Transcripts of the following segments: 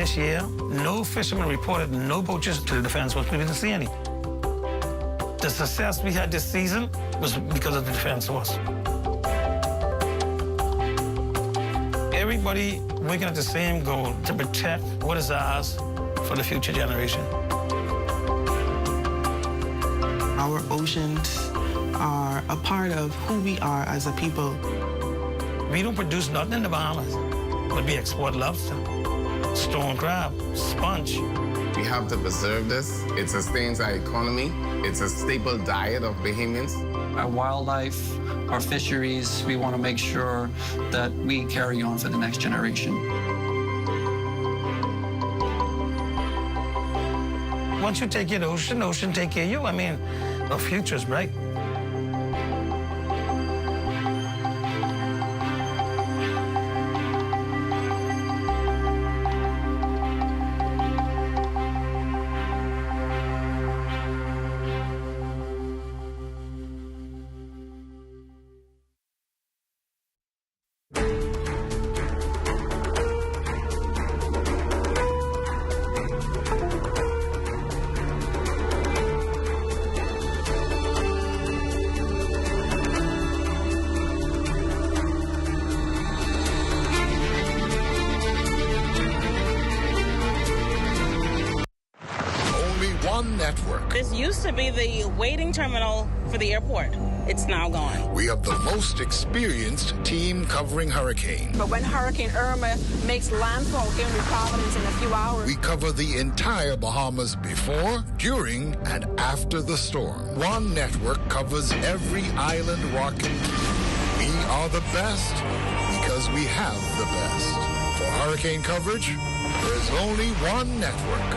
This year, no fishermen reported no poachers to the defense force. We didn't see any. The success we had this season was because of the defense force. Everybody working at the same goal to protect what is ours for the future generation. Our oceans are a part of who we are as a people. We don't produce nothing in the Bahamas, but we export lobster, stone crab, sponge. We have to preserve this. It sustains our economy. It's a staple diet of Bahamians. Our wildlife, our fisheries, we want to make sure that we carry on for the next generation. Once you take care of the ocean take care of you. I mean, our future is bright. Network. This used to be the waiting terminal for the airport. It's now gone. We have the most experienced team covering hurricane. But when Hurricane Irma makes landfall here in New Providence in a few hours, we cover the entire Bahamas before, during, and after the storm. One network covers every island, rock, and key. We are the best because we have the best. For hurricane coverage, there's only one network.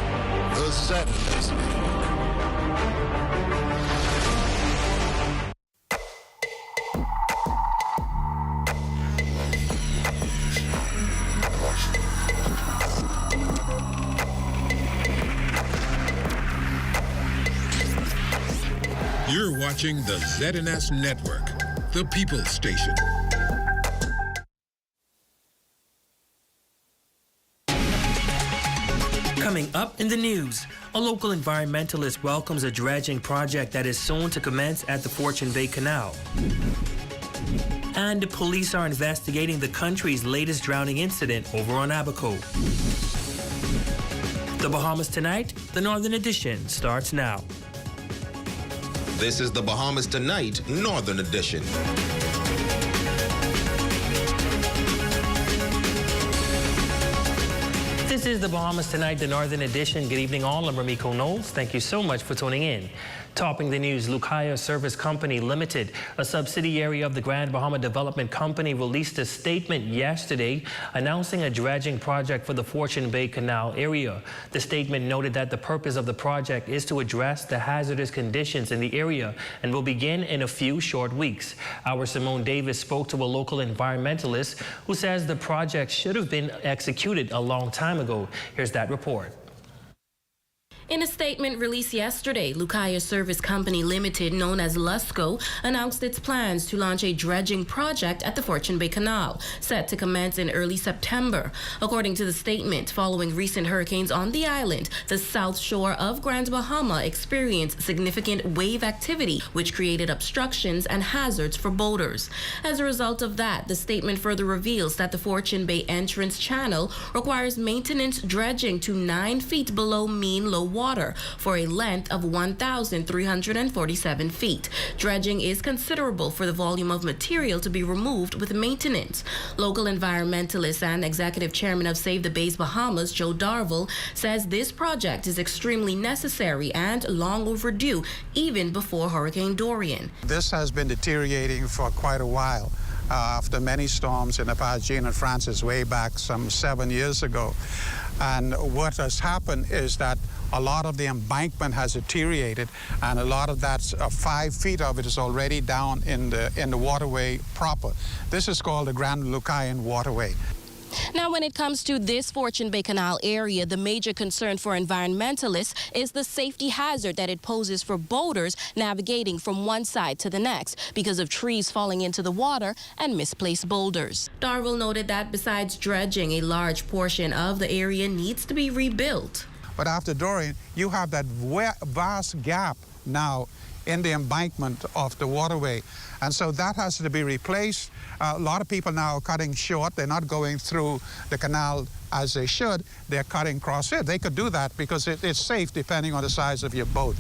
The ZNS Network. You're watching the ZNS Network, the People's Station. Coming up in the news, a local environmentalist welcomes a dredging project that is soon to commence at the Fortune Bay Canal. And the police are investigating the country's latest drowning incident over on Abaco. The Bahamas Tonight, the Northern Edition, starts now. This is the Bahamas Tonight, Northern Edition. This is the Bahamas Tonight, the Northern Edition. Good evening all, I'm Ramiko Knowles. Thank you so much for tuning in. Topping the news, Lucaya Service Company Limited, a subsidiary of the Grand Bahama Development Company, released a statement yesterday announcing a dredging project for the Fortune Bay Canal area. The statement noted that the purpose of the project is to address the hazardous conditions in the area and will begin in a few short weeks. Our Simone Davis spoke to a local environmentalist who says the project should have been executed a long time ago. Here's that report. In a statement released yesterday, Lucaya Service Company Limited, known as LUSCO, announced its plans to launch a dredging project at the Fortune Bay Canal, set to commence in early September. According to the statement, following recent hurricanes on the island, the south shore of Grand Bahama experienced significant wave activity, which created obstructions and hazards for boaters. As a result of that, the statement further reveals that the Fortune Bay entrance channel requires maintenance dredging to 9 feet below mean low water for a length of 1,347 feet. Dredging is considerable for the volume of material to be removed with maintenance. Local environmentalist and executive chairman of Save the Bays Bahamas, Joe Darville, says this project is extremely necessary and long overdue, even before Hurricane Dorian. This has been deteriorating for quite a while. After many storms in the past, Jane and Francis, way back some 7 years ago. And what has happened is that a lot of the embankment has deteriorated, and a lot of that 5 feet of it is already down in the waterway proper. This is called the Grand Lucayan Waterway. Now, when it comes to this Fortune Bay Canal area, the major concern for environmentalists is the safety hazard that it poses for boaters navigating from one side to the next because of trees falling into the water and misplaced boulders. Darwell noted that besides dredging, a large portion of the area needs to be rebuilt. But after Dorian, you have that vast gap now in the embankment of the waterway. And so that has to be replaced. A lot of people now are cutting short. They're not going through the canal as they should. They're cutting across it. They could do that because it's safe depending on the size of your boat.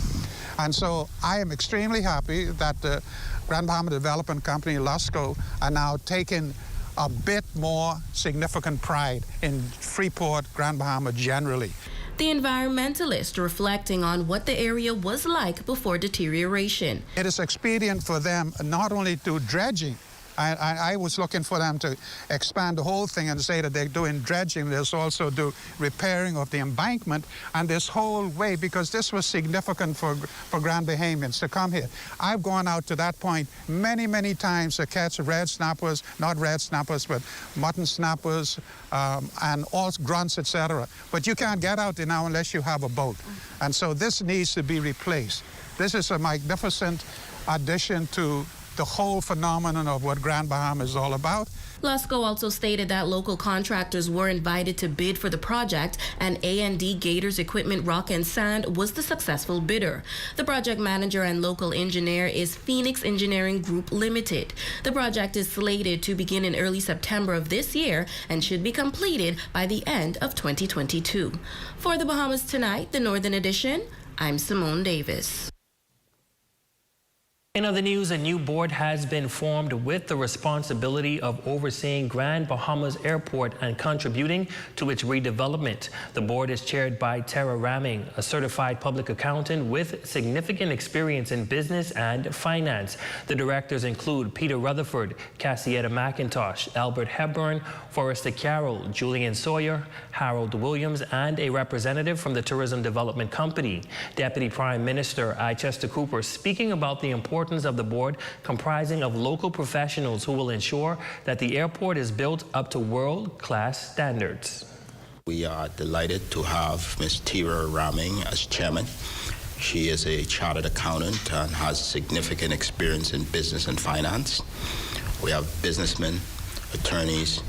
And so I am extremely happy that the Grand Bahama Development Company, LUSCO, are now taking a bit more significant pride in Freeport, Grand Bahama generally. The environmentalist reflecting on what the area was like before deterioration. It is expedient for them not only to dredging. I was looking for them to expand the whole thing and say that they're doing dredging. There's also do repairing of the embankment and this whole way, because this was significant for Grand Bahamians to come here. I've gone out to that point many, many times to catch red snappers, not red snappers, but mutton snappers and all grunts, etc. But you can't get out there now unless you have a boat. And so this needs to be replaced. This is a magnificent addition to the whole phenomenon of what Grand Bahama is all about. LUSCO also stated that local contractors were invited to bid for the project, and A&D Gators Equipment Rock and Sand was the successful bidder. The project manager and local engineer is Phoenix Engineering Group Limited. The project is slated to begin in early September of this year and should be completed by the end of 2022. For the Bahamas Tonight, the Northern Edition, I'm Simone Davis. In other news, a new board has been formed with the responsibility of overseeing Grand Bahamas Airport and contributing to its redevelopment. The board is chaired by Tara Ramming, a certified public accountant with significant experience in business and finance. The directors include Peter Rutherford, Cassietta McIntosh, Albert Hepburn, Forrester Carroll, Julian Sawyer, Harold Williams, and a representative from the Tourism Development Company. Deputy Prime Minister Chester Cooper speaking about the importance of the board comprising of local professionals who will ensure that the airport is built up to world-class standards. We are delighted to have Ms. Tara Ramming as chairman. She is a chartered accountant and has significant experience in business and finance. We have businessmen, attorneys,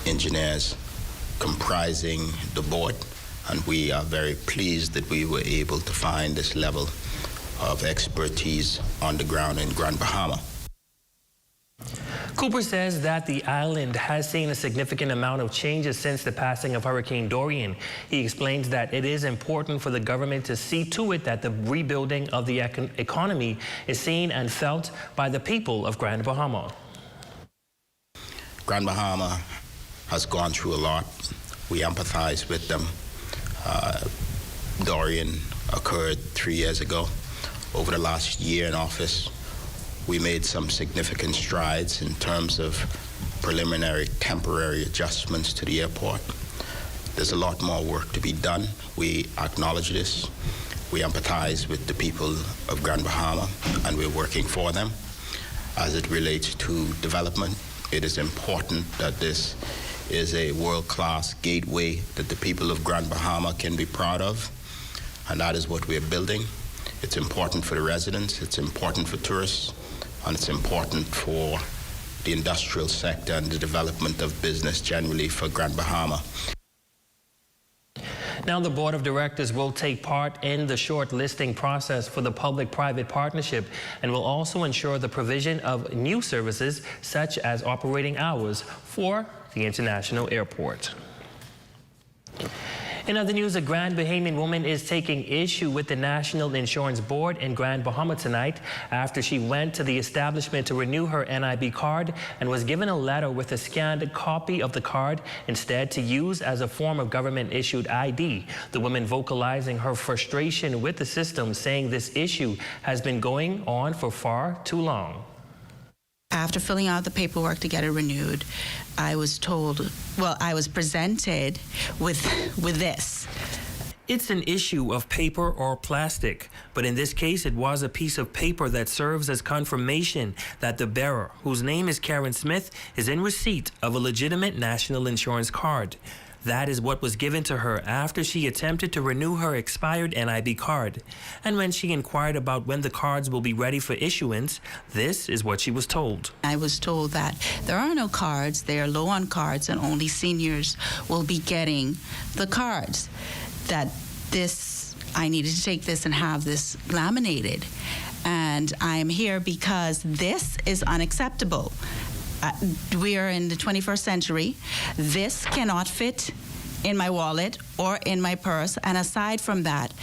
engineers comprising the board, and we are very pleased that we were able to find this level of expertise on the ground in Grand Bahama. Cooper says that the island has seen a significant amount of changes since the passing of Hurricane Dorian. He explains that it is important for the government to see to it that the rebuilding of the economy is seen and felt by the people of Grand Bahama. Grand Bahama has gone through a lot. We empathize with them. Dorian occurred 3 years ago. Over the last year in office, we made some significant strides in terms of preliminary temporary adjustments to the airport. There's a lot more work to be done. We acknowledge this. We empathize with the people of Grand Bahama, and we're working for them. As it relates to development, it is important that this is a world-class gateway that the people of Grand Bahama can be proud of, and that is what we're building. It's important for the residents, it's important for tourists, and it's important for the industrial sector and the development of business generally for Grand Bahama. Now the board of directors will take part in the shortlisting process for the public-private partnership and will also ensure the provision of new services such as operating hours for the international airport. In other news, a Grand Bahamian woman is taking issue with the National Insurance Board in Grand Bahama tonight after she went to the establishment to renew her NIB card and was given a letter with a scanned copy of the card instead to use as a form of government-issued ID. The woman vocalizing her frustration with the system, saying this issue has been going on for far too long. After filling out the paperwork to get it renewed, I was told, well, I was presented with this. It's an issue of paper or plastic, but in this case it was a piece of paper that serves as confirmation that the bearer, whose name is Karen Smith, is in receipt of a legitimate national insurance card. That is what was given to her after she attempted to renew her expired NIB card. And when she inquired about when the cards will be ready for issuance, this is what she was told. I was told that there are no cards, they are low on cards, and only seniors will be getting the cards. That I needed to take this and have this laminated. And I am here because this is unacceptable. We are in the 21st century. This cannot fit in my wallet or in my purse. And aside from that,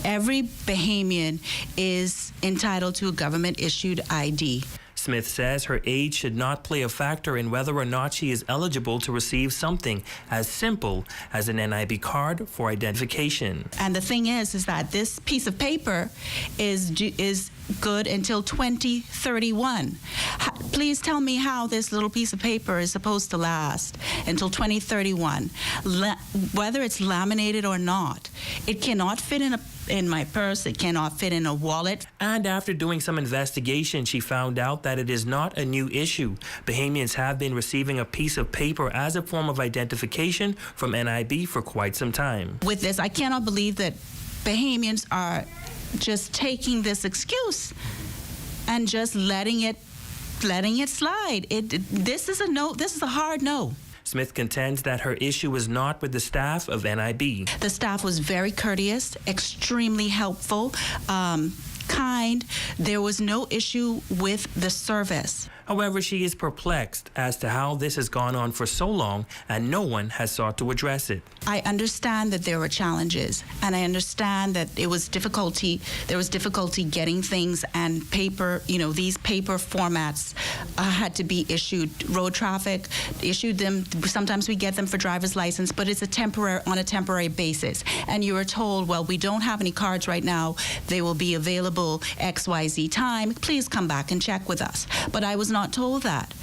every Bahamian is entitled to a government-issued ID. Smith says her age should not play a factor in whether or not she is eligible to receive something as simple as an NIB card for identification. And the thing is that this piece of paper is good until 2031. Please tell me how this little piece of paper is supposed to last until 2031. Whether it's laminated or not, it cannot fit in my purse, it cannot fit in a wallet. And after doing some investigation, she found out that it is not a new issue. Bahamians have been receiving a piece of paper as a form of identification from NIB for quite some time. With this, I cannot believe that Bahamians are just taking this excuse and just letting it slide. This is a no. This is a hard no. Smith contends that her issue is not with the staff of NIB. The staff was very courteous, extremely helpful, kind. There was no issue with the service. However, she is perplexed as to how this has gone on for so long and no one has sought to address it. I understand that there were challenges, and I understand that there was difficulty getting things, and paper, these paper formats had to be issued. Road traffic issued them. Sometimes we get them for driver's license, but it's on a temporary basis. And you were told, well, we don't have any cards right now. They will be available XYZ time. Please come back and check with us. But I was not told that.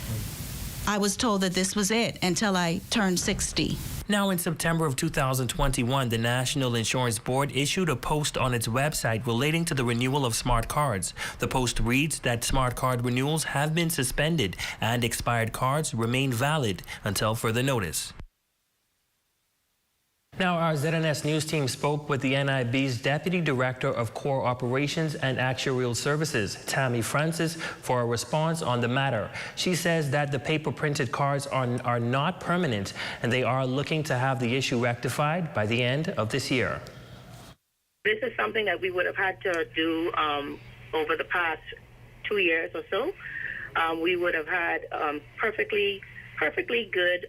I was told that this was it until I turned 60. Now, in September of 2021, the National Insurance Board issued a post on its website relating to the renewal of smart cards. The post reads that smart card renewals have been suspended and expired cards remain valid until further notice. Now, our ZNS News team spoke with the NIB's Deputy Director of Core Operations and Actuarial Services, Tammy Francis, for a response on the matter. She says that the paper-printed cards are not permanent, and they are looking to have the issue rectified by the end of this year. This is something that we would have had to do over the past 2 years or so. We would have had perfectly good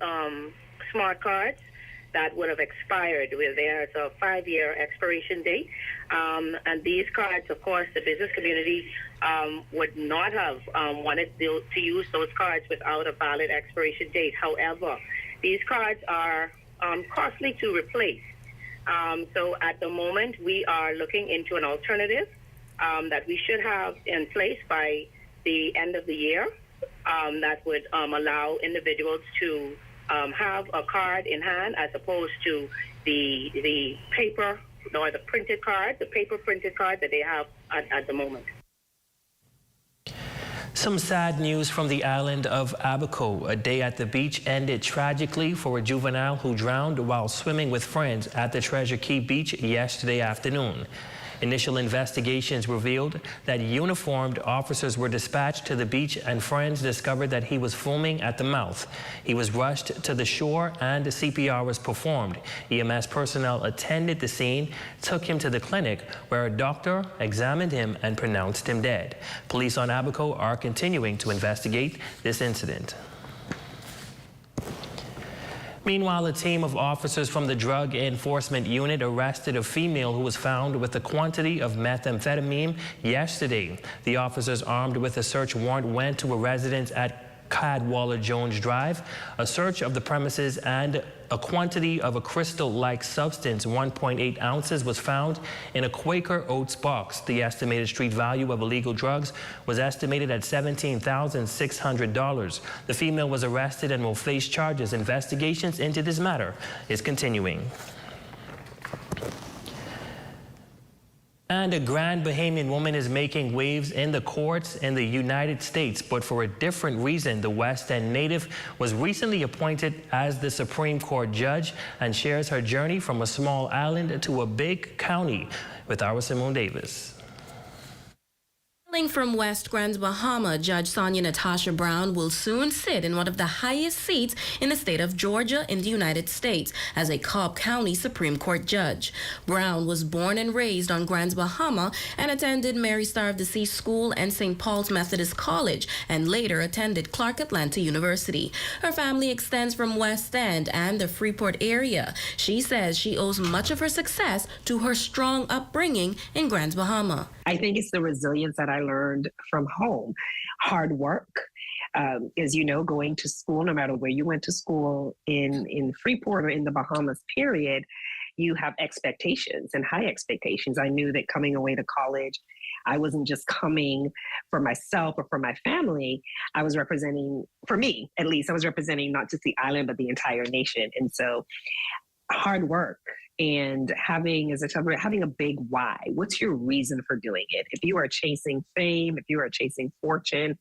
smart cards that would have expired. There's a 5-year expiration date. And these cards, of course, the business community would not have wanted to use those cards without a valid expiration date. However, these cards are costly to replace. So at the moment, we are looking into an alternative that we should have in place by the end of the year that would allow individuals to have a card in hand as opposed to the paper or the printed card, the paper printed card that they have at the moment. Some sad news from the island of Abaco. A day at the beach ended tragically for a juvenile who drowned while swimming with friends at the Treasure Key Beach yesterday afternoon. Initial investigations revealed that uniformed officers were dispatched to the beach, and friends discovered that he was foaming at the mouth. He was rushed to the shore and CPR was performed. EMS personnel attended the scene, took him to the clinic where a doctor examined him and pronounced him dead. Police on Abaco are continuing to investigate this incident. Meanwhile, a team of officers from the Drug Enforcement Unit arrested a female who was found with a quantity of methamphetamine yesterday. The officers, armed with a search warrant, went to a residence at Cadwallader Jones Drive. A search of the premises and a quantity of a crystal-like substance, 1.8 ounces, was found in a Quaker Oats box. The estimated street value of illegal drugs was estimated at $17,600. The female was arrested and will face charges. Investigations into this matter is continuing. And a Grand Bahamian woman is making waves in the courts in the United States, but for a different reason. The West End native was recently appointed as the Supreme Court judge and shares her journey from a small island to a big county with our Simone Davis. Hailing from West Grand Bahama, Judge Sonia Natasha Brown will soon sit in one of the highest seats in the state of Georgia in the United States as a Cobb County Supreme Court judge. Brown was born and raised on Grand Bahama and attended Mary Star of the Sea School and St. Paul's Methodist College and later attended Clark Atlanta University. Her family extends from West End and the Freeport area. She says she owes much of her success to her strong upbringing in Grand Bahama. I think it's the resilience that I learned from home. Hard work, as you know, going to school, no matter where you went to school in Freeport or in the Bahamas, period, you have expectations and high expectations. I knew that coming away to college, I wasn't just coming for myself or for my family. I was representing, for me at least, I was representing not just the island, but the entire nation. And so hard work. And having, as I told you, having a big why. What's your reason for doing it? If you are chasing fame, if you are chasing fortune,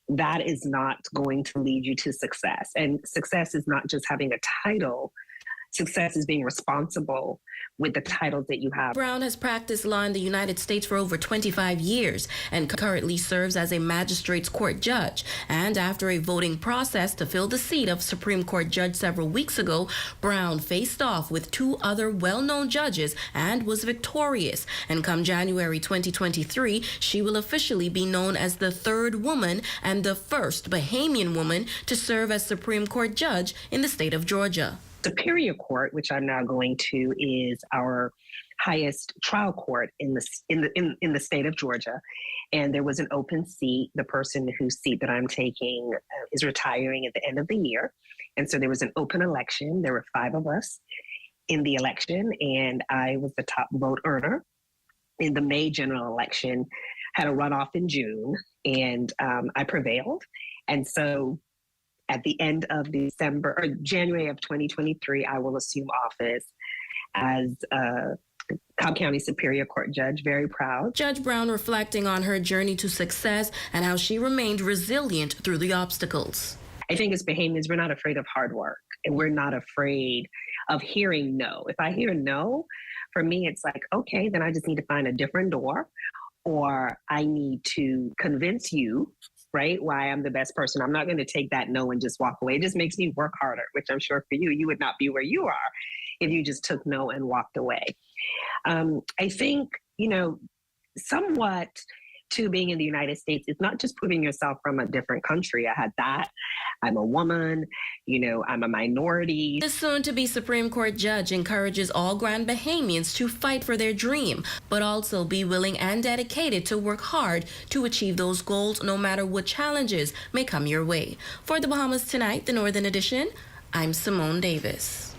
that is not going to lead you to success. And success is not just having a title. Success is being responsible with the titles that you have. Brown has practiced law in the United States for over 25 years and currently serves as a magistrate's court judge. And after a voting process to fill the seat of Supreme Court judge several weeks ago, Brown faced off with two other well-known judges and was victorious. And come January 2023, she will officially be known as the third woman and the first Bahamian woman to serve as Supreme Court judge in the state of Georgia. Superior Court, which I'm now going to, is our highest trial court in the state of Georgia, and there was an open seat. The person whose seat that I'm taking is retiring at the end of the year, and so there was an open election. There were 5 of us in the election, and I was the top vote earner in the May general election. Had a runoff in June, and I prevailed, and so at the end of December or January of 2023, I will assume office as Cobb County Superior Court judge. Very proud. Judge Brown reflecting on her journey to success and how she remained resilient through the obstacles. I think as Bahamians, we're not afraid of hard work, and we're not afraid of hearing no. If I hear no, for me, it's like, okay, then I just need to find a different door, or I need to convince you, right, why I'm the best person. I'm not going to take that no and just walk away. It just makes me work harder, which I'm sure for you, you would not be where you are if you just took no and walked away. I think, somewhat to being in the United States, it's not just proving yourself from a different country. I had that. I'm a woman, I'm a minority. The soon-to-be Supreme Court judge encourages all Grand Bahamians to fight for their dream, but also be willing and dedicated to work hard to achieve those goals no matter what challenges may come your way. For the Bahamas Tonight, the Northern Edition, I'm Simone Davis.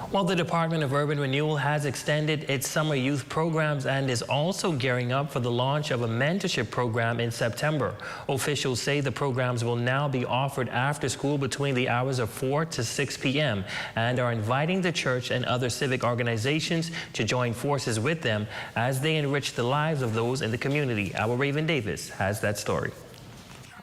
Well, the Department of Urban Renewal has extended its summer youth programs and is also gearing up for the launch of a mentorship program in September. Officials say the programs will now be offered after school between the hours of 4 to 6 p.m. and are inviting the church and other civic organizations to join forces with them as they enrich the lives of those in the community. Our Raven Davis has that story.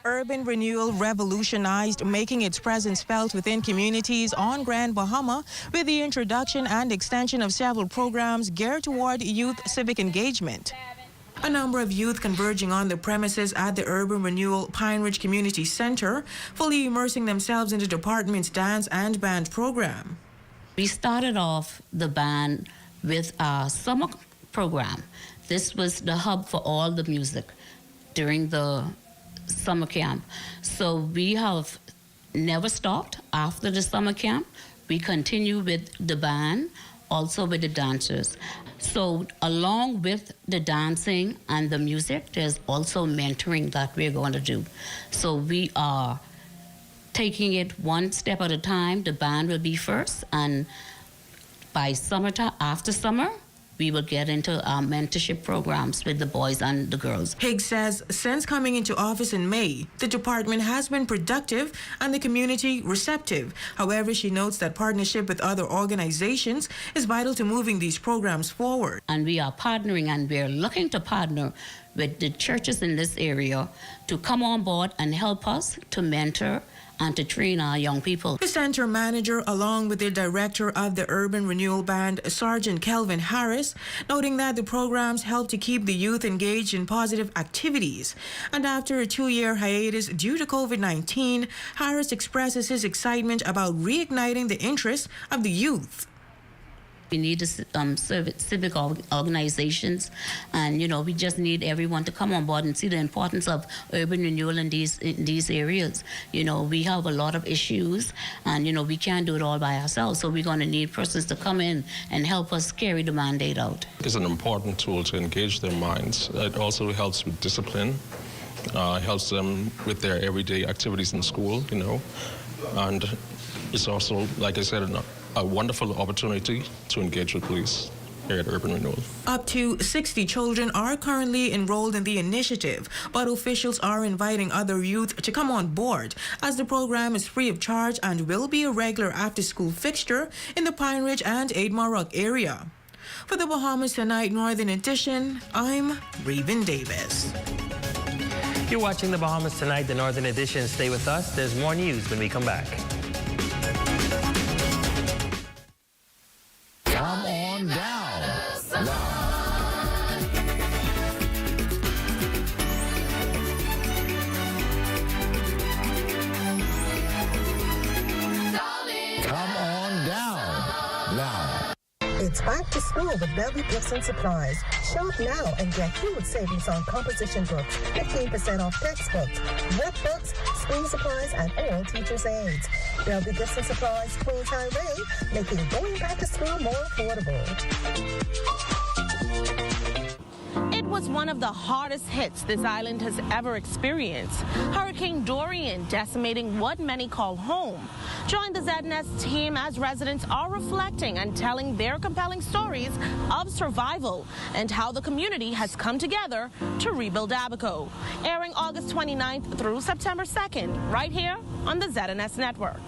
Urban renewal revolutionized, making its presence felt within communities on Grand Bahama with the introduction and extension of several programs geared toward youth civic engagement. A number of youth converging on the premises at the Urban Renewal Pine Ridge Community Center, fully immersing themselves in the department's dance and band program. We started off the band with our summer program. This was the hub for all the music during the summer camp. So we have never stopped after the summer camp. We continue with the band, also with the dancers. So along with the dancing and the music, there's also mentoring that we're going to do. So we are taking it one step at a time. The band will be first, and by summertime, after summer, we will get into mentorship programs with the boys and the girls. Higgs says since coming into office in May, the department has been productive and the community receptive. However, she notes that partnership with other organizations is vital to moving these programs forward. And we are partnering, and we're looking to partner with the churches in this area to come on board and help us to mentor and to train our young people. The center manager, along with the director of the Urban Renewal Band, Sergeant Kelvin Harris, noting that the programs help to keep the youth engaged in positive activities. And after a 2-year hiatus due to COVID-19, Harris expresses his excitement about reigniting the interest of the youth. We need civic organizations, and we just need everyone to come on board and see the importance of urban renewal in these areas. We have a lot of issues, and we can't do it all by ourselves. So we're going to need persons to come in and help us carry the mandate out. It's an important tool to engage their minds. It also helps with discipline, helps them with their everyday activities in school. And it's also, like I said, a wonderful opportunity to engage with police here at Urban Renewal. Up to 60 children are currently enrolled in the initiative, but officials are inviting other youth to come on board, as the program is free of charge and will be a regular after-school fixture in the Pine Ridge and Aidmarrock area. For the Bahamas Tonight Northern Edition, I'm Raven Davis. You're watching the Bahamas Tonight, the Northern Edition. Stay with us. There's more news when we come back. Come on down. Come on down now. It's back to school with Bellevue Gifts and Supplies. Shop now and get huge savings on composition books, 15% off textbooks, workbooks, school supplies, and all teachers' aids. Bellevue Gifts and Supplies, Queens Highway, making going back to school more affordable. It was one of the hardest hits this island has ever experienced. Hurricane Dorian decimating what many call home. Join the ZNS team as residents are reflecting and telling their compelling stories of survival and how the community has come together to rebuild Abaco. Airing August 29th through September 2nd, right here on the ZNS Network.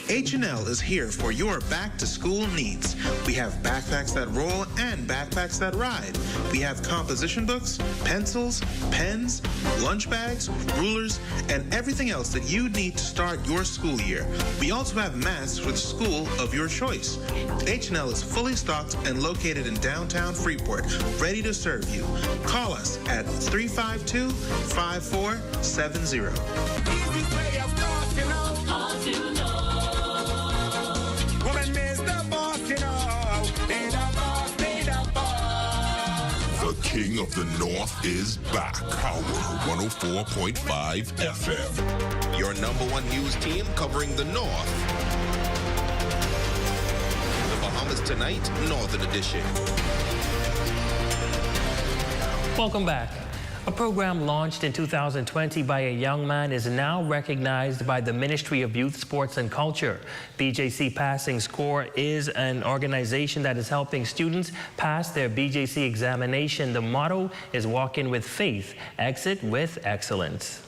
H&L is here for your back-to-school needs. We have backpacks that roll and backpacks that ride. We have composition books, pencils, pens, lunch bags, rulers, and everything else that you need to start your school year. We also have masks for the school of your choice. H&L is fully stocked and located in downtown Freeport, ready to serve you. Call us at 352-5470. The King of the North is back. Power 104.5 FM. Your #1 news team covering the North. The Bahamas Tonight Northern Edition. Welcome back. A program launched in 2020 by a young man is now recognized by the Ministry of Youth, Sports and Culture. BJC Passing Score is an organization that is helping students pass their BJC examination. The motto is walk in with faith, exit with excellence.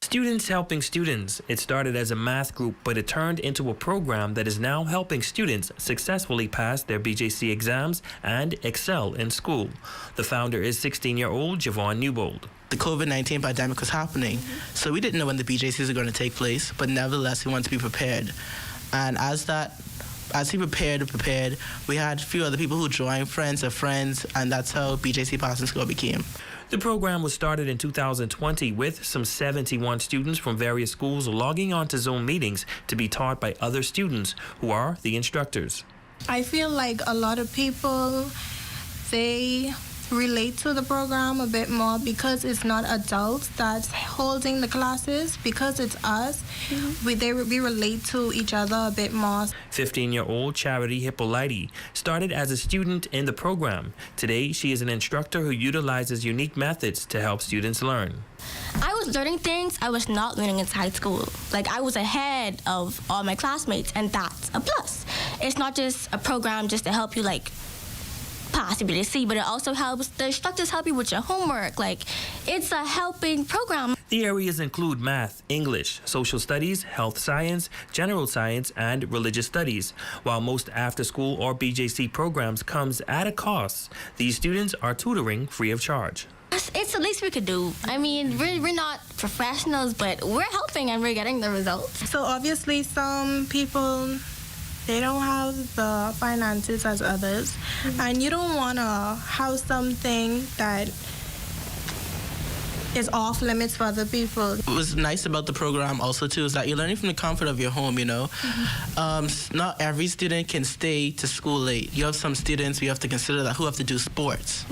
Students helping students. It started as a math group, but it turned into a program that is now helping students successfully pass their BJC exams and excel in school. The founder is 16-year-old Javon Newbold. The COVID-19 pandemic was happening, so we didn't know when the BJCs are going to take place, but nevertheless, we wanted to be prepared. And as we prepared, we had a few other people who joined, friends of friends, and that's how BJC Passing Score became. The program was started in 2020 with some 71 students from various schools logging on to Zoom meetings to be taught by other students who are the instructors. I feel like a lot of people, they relate to the program a bit more because it's not adults that's holding the classes, because it's us. We relate to each other a bit more. 15-year-old Charity Hippolyte started as a student in the program. Today, she is an instructor who utilizes unique methods to help students learn. I was learning things I was not learning in high school. Like, I was ahead of all my classmates, and that's a plus. it's not just a program just to help you like pass the BDC, but it also helps, the instructors help you with your homework. Like, it's a helping program. The areas include math, English, social studies, health science, general science, and religious studies. While most after-school or BJC programs comes at a cost, these students are tutoring free of charge. It's the least we could do. I mean, we're not professionals, but we're helping and we're getting the results. So obviously some people, they don't have the finances as others, and you don't want to have something that is off limits for other people. What's nice about the program also too is that you're learning from the comfort of your home, you know. Not every student can stay to school late. You have some students you have to consider that who have to do sports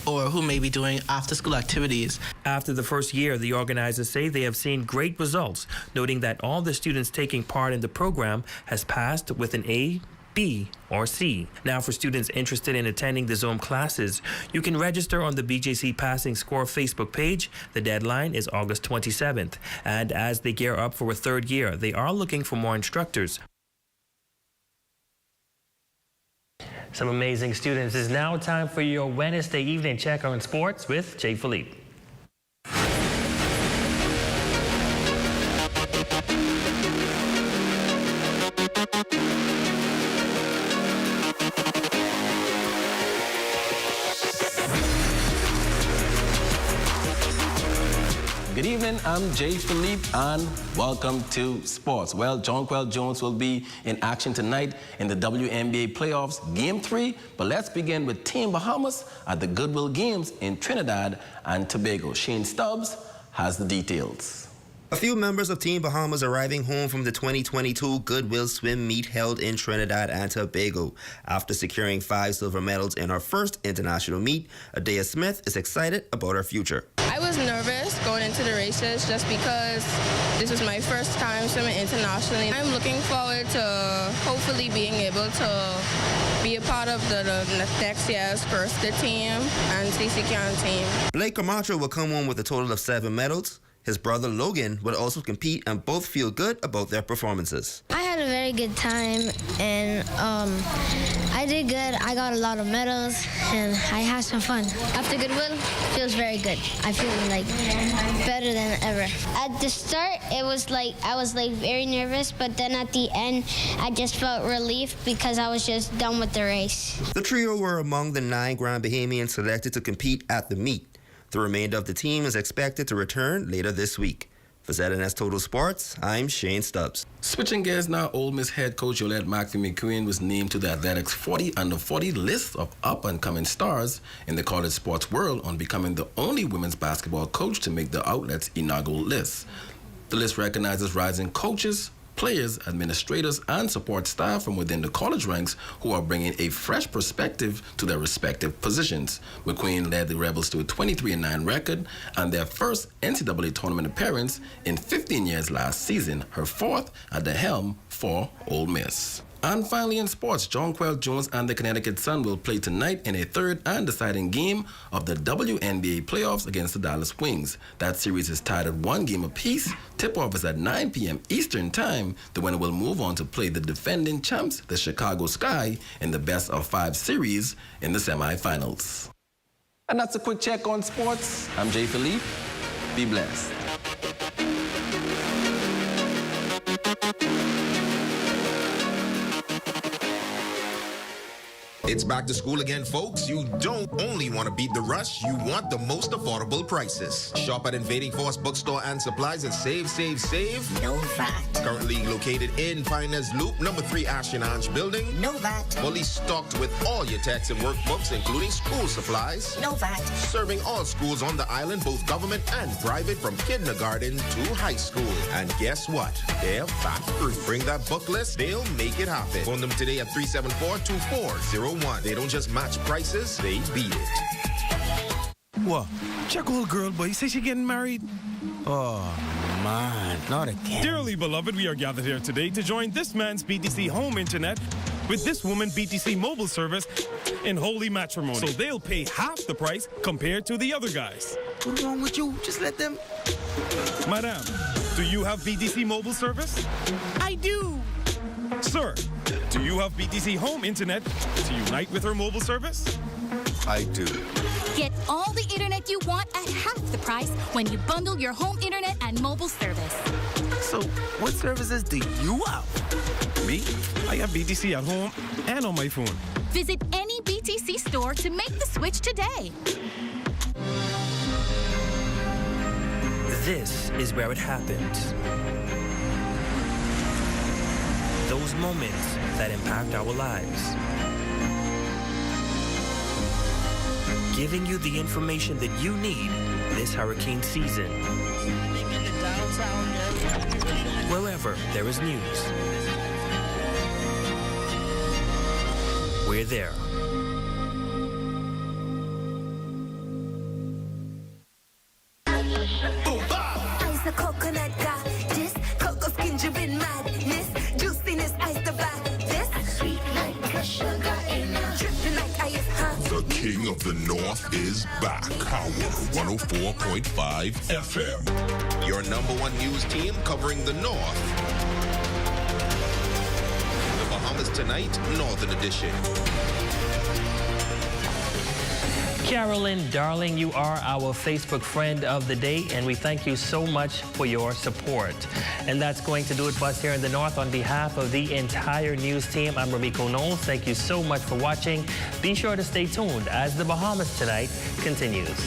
or who may be doing after school activities. After the first year, the organizers say they have seen great results, noting that all the students taking part in the program has passed with an A, B, or C. Now for students interested in attending the Zoom classes, you can register on the BJC Passing Score Facebook page. The deadline is August 27th. And as they gear up for a third year, they are looking for more instructors. Some amazing students. It's now time for your Wednesday evening check on sports with Jay Philippe. Good evening, I'm Jay Philippe and welcome to sports. Well, Jonquel Jones will be in action tonight in the WNBA playoffs, Game 3. But let's begin with Team Bahamas at the Goodwill Games in Trinidad and Tobago. Shane Stubbs has the details. A few members of Team Bahamas arriving home from the 2022 Goodwill Swim Meet held in Trinidad and Tobago. After securing 5 silver medals in her first international meet, Adea Smith is excited about her future. I was nervous going into the races just because this was my first time swimming internationally. I'm looking forward to hopefully being able to be a part of the next year's first team and CCCAN team. Blake Camacho will come home with a total of 7 medals. His brother Logan will also compete and both feel good about their performances. I had a very good time and I did good. I got a lot of medals and I had some fun. After Goodwill, feels very good. I feel like better than ever. At the start, it was like I was like very nervous, but then at the end, I just felt relief because I was just done with the race. The trio were among the 9 Grand Bahamians selected to compete at the meet. The remainder of the team is expected to return later this week. For ZNS Total Sports, I'm Shane Stubbs. Switching gears now, Ole Miss head coach Yolette McPhee-McQueen was named to the Athletics 40 under 40 list of up-and-coming stars in the college sports world on becoming the only women's basketball coach to make the outlet's inaugural list. The list recognizes rising coaches, players, administrators, and support staff from within the college ranks who are bringing a fresh perspective to their respective positions. McQueen led the Rebels to a 23-9 record and their first NCAA tournament appearance in 15 years last season, her 4th at the helm for Ole Miss. And finally in sports, Jonquel Jones and the Connecticut Sun will play tonight in a third and deciding game of the WNBA playoffs against the Dallas Wings. That series is tied at 1 game apiece. Tip-off is at 9 p.m. Eastern Time. The winner will move on to play the defending champs, the Chicago Sky, in the best-of-5 series in the semifinals. And that's a quick check on sports. I'm Jay Philippe. Be blessed. It's back to school again, folks. You don't only want to beat the rush, you want the most affordable prices. Shop at Invading Force Bookstore and Supplies and save. No VAT. Currently located in Pioneers Loop, number 3 Ashton Ange Building. No VAT. Fully stocked with all your texts and workbooks, including school supplies. No VAT. Serving all schools on the island, both government and private, from kindergarten to high school. And guess what? They're VAT-free. Bring that book list, they'll make it happen. Phone them today at 374-2401. They don't just match prices, they beat it. What? Check old girl, boy. You say she getting married? Oh, man. Not again. Dearly beloved, we are gathered here today to join this man's BTC home internet with this woman BTC mobile service in holy matrimony. So they'll pay half the price compared to the other guys. What's wrong with you? Just let them... Madam, do you have BTC mobile service? I do. Sir, Do you have BTC Home Internet to unite with our mobile service? I do. Get all the internet you want at half the price when you bundle your home internet and mobile service. So, what services do you have? Me? I have BTC at home and on my phone. Visit any BTC store to make the switch today. This is where it happens. Those moments that impact our lives. Giving you the information that you need this hurricane season. Wherever there is news, we're there. Ice the coconut got this, cocoa skin driven madness, juiciness ice the back this, sweet like the sugar in a dripping like ice hot. The King of the North is back. Power 104.5 FM. Your #1 news team covering the North. The Bahamas Tonight, Northern Edition. Carolyn, darling, you are our Facebook friend of the day, and we thank you so much for your support. And that's going to do it for us here in the North. On behalf of the entire news team, I'm Ramiko Knowles. Thank you so much for watching. Be sure to stay tuned as the Bahamas Tonight continues.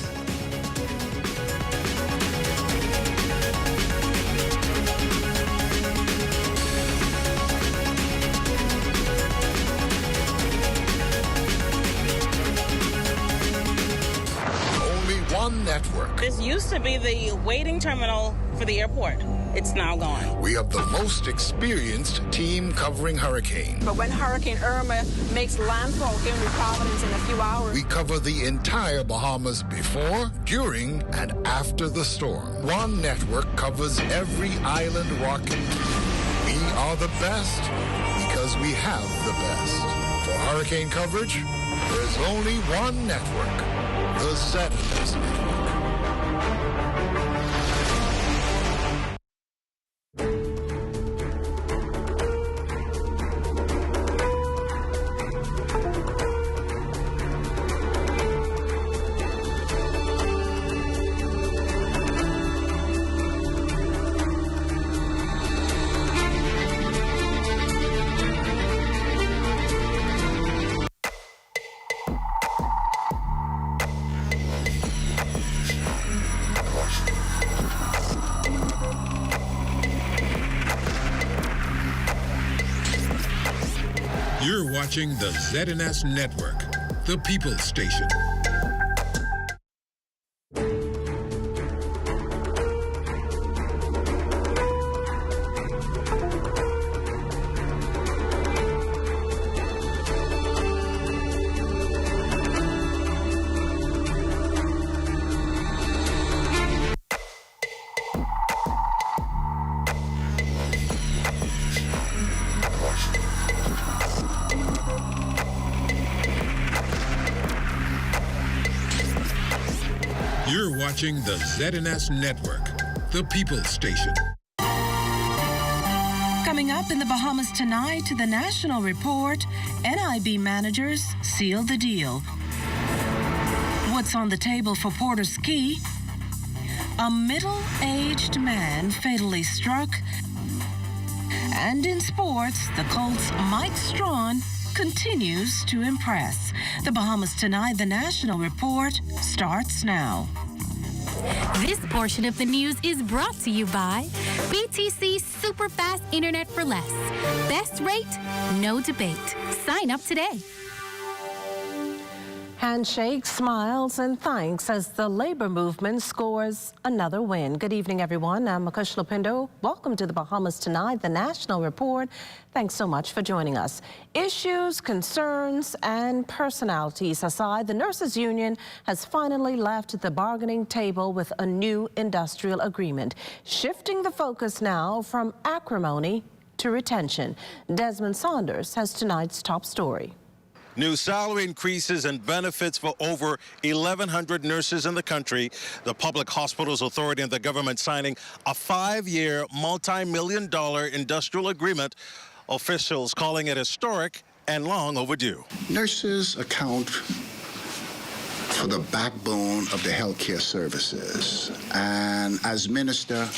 Network. This used to be the waiting terminal for the airport. It's now gone. We have the most experienced team covering hurricane. But when Hurricane Irma makes landfall here in Providence in a few hours, we cover the entire Bahamas before, during, and after the storm. One network covers every island, rock, and key. We are the best because we have the best. For hurricane coverage, there's only one network. The ZNS Network. You're watching the ZNS Network, the People's Station. You're watching the ZNS Network, the People's Station. Coming up in the Bahamas tonight, the National Report, NIB managers seal the deal. What's on the table for Porter's Key? A middle-aged man fatally struck. And in sports, the Colts' Mike Strawn continues to impress. The Bahamas Tonight, the National Report, starts now. This portion of the news is brought to you by BTC Super Fast Internet for Less. Best rate, no debate. Sign up today. Handshakes, smiles, and thanks as the labor movement scores another win. Good evening, everyone. I'm Makush Lupindo. Welcome to the Bahamas Tonight, the National Report. Thanks so much for joining us. Issues, concerns, and personalities aside, the Nurses Union has finally left the bargaining table with a new industrial agreement, shifting the focus now from acrimony to retention. Desmond Saunders has tonight's top story. New salary increases and benefits for over 1,100 nurses in the country. The Public Hospitals Authority and the government signing a 5-year, multi-million-dollar industrial agreement. officials calling it historic and long overdue. Nurses account for the backbone of the healthcare services. And as minister,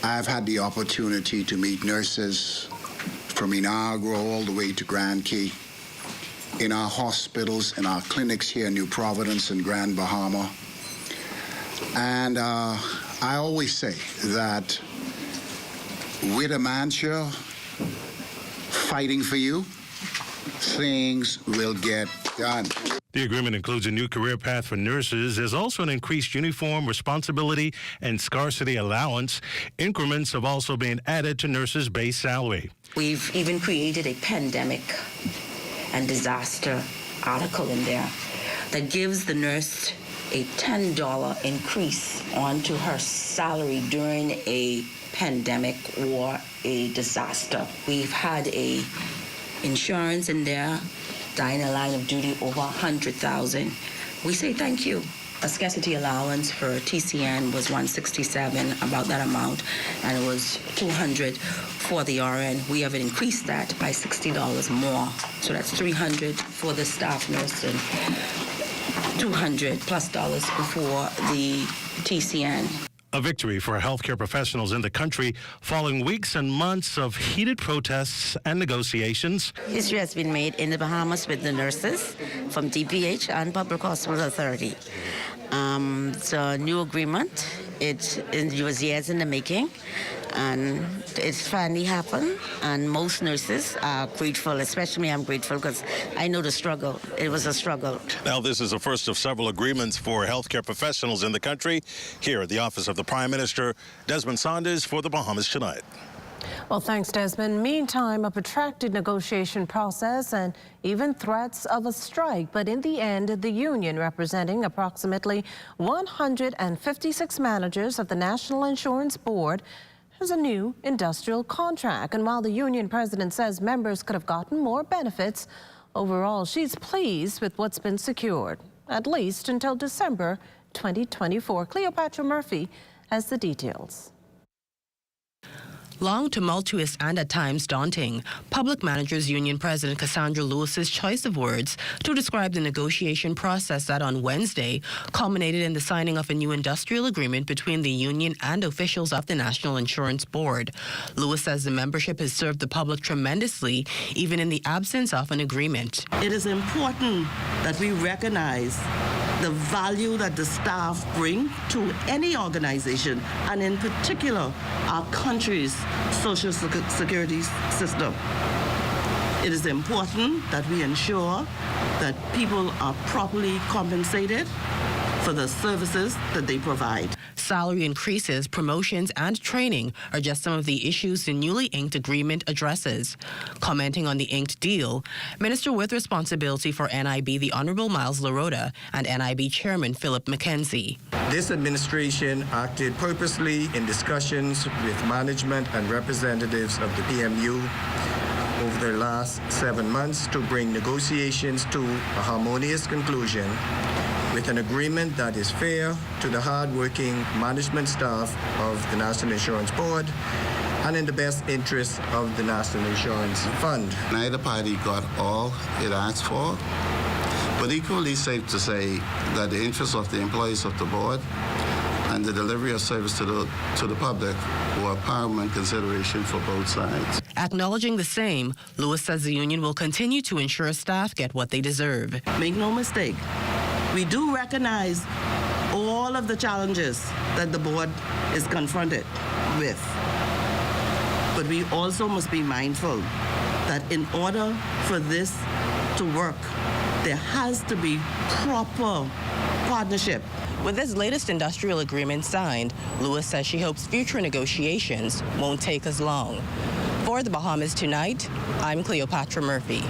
I've had the opportunity to meet nurses from Inaugural all the way to Grand Key, in our hospitals, in our clinics here in New Providence and Grand Bahama. And I always say that with a mantra fighting for you, things will get done. The agreement includes a new career path for nurses. There's also an increased uniform responsibility and scarcity allowance. Increments have also been added to nurses' base salary. We've even created a pandemic and disaster article in there that gives the nurse a $10 increase onto her salary during a pandemic or a disaster. We've had a insurance in there, dying a line of duty over $100,000. We say thank you. A scarcity allowance for TCN was $167, about that amount, and it was $200 for the RN. We have increased that by $60 more, so that's $300 for the staff nurse and $200 plus for the TCN. A victory for healthcare professionals in the country following weeks and months of heated protests and negotiations. History has been made in the Bahamas with the nurses from DPH and Public Hospital Authority. It's a new agreement. It was years in the making, and it's finally happened. And most nurses are grateful, especially me. I'm grateful because I know the struggle. It was a struggle. Now, this is the first of several agreements for healthcare professionals in the country. Here at the office of the Prime Minister, Desmond Saunders for the Bahamas Tonight. Well, thanks, Desmond. Meantime, a protracted negotiation process and even threats of a strike. But in the end, the union, representing approximately 156 managers of the National Insurance Board, has a new industrial contract. And while the union president says members could have gotten more benefits, overall, she's pleased with what's been secured, at least until December 2024. Cleopatra Murphy has the details. Long, tumultuous, and at times daunting, Public Managers Union President Cassandra Lewis's choice of words to describe the negotiation process that on Wednesday culminated in the signing of a new industrial agreement between the union and officials of the National Insurance Board. Lewis says the membership has served the public tremendously, even in the absence of an agreement. It is important that we recognize the value that the staff bring to any organization, and in particular, our country's social security system. It is important that we ensure that people are properly compensated for the services that they provide. Salary increases, promotions, and training are just some of the issues the newly inked agreement addresses. Commenting on the inked deal, Minister with responsibility for NIB, the Honorable Miles Larota, and NIB Chairman Philip McKenzie. This administration acted purposely in discussions with management and representatives of the PMU over the last 7 months to bring negotiations to a harmonious conclusion with an agreement that is fair to the hard-working management staff of the National Insurance Board and in the best interest of the National Insurance Fund. Neither party got all it asked for, but equally safe to say that the interests of the employees of the board and the delivery of service to the public were a paramount consideration for both sides. Acknowledging the same, Lewis says the union will continue to ensure staff get what they deserve. Make no mistake, we do recognize all of the challenges that the board is confronted with. But we also must be mindful that in order for this to work, there has to be proper partnership. With this latest industrial agreement signed, Lewis says she hopes future negotiations won't take as long. For the Bahamas Tonight, I'm Cleopatra Murphy.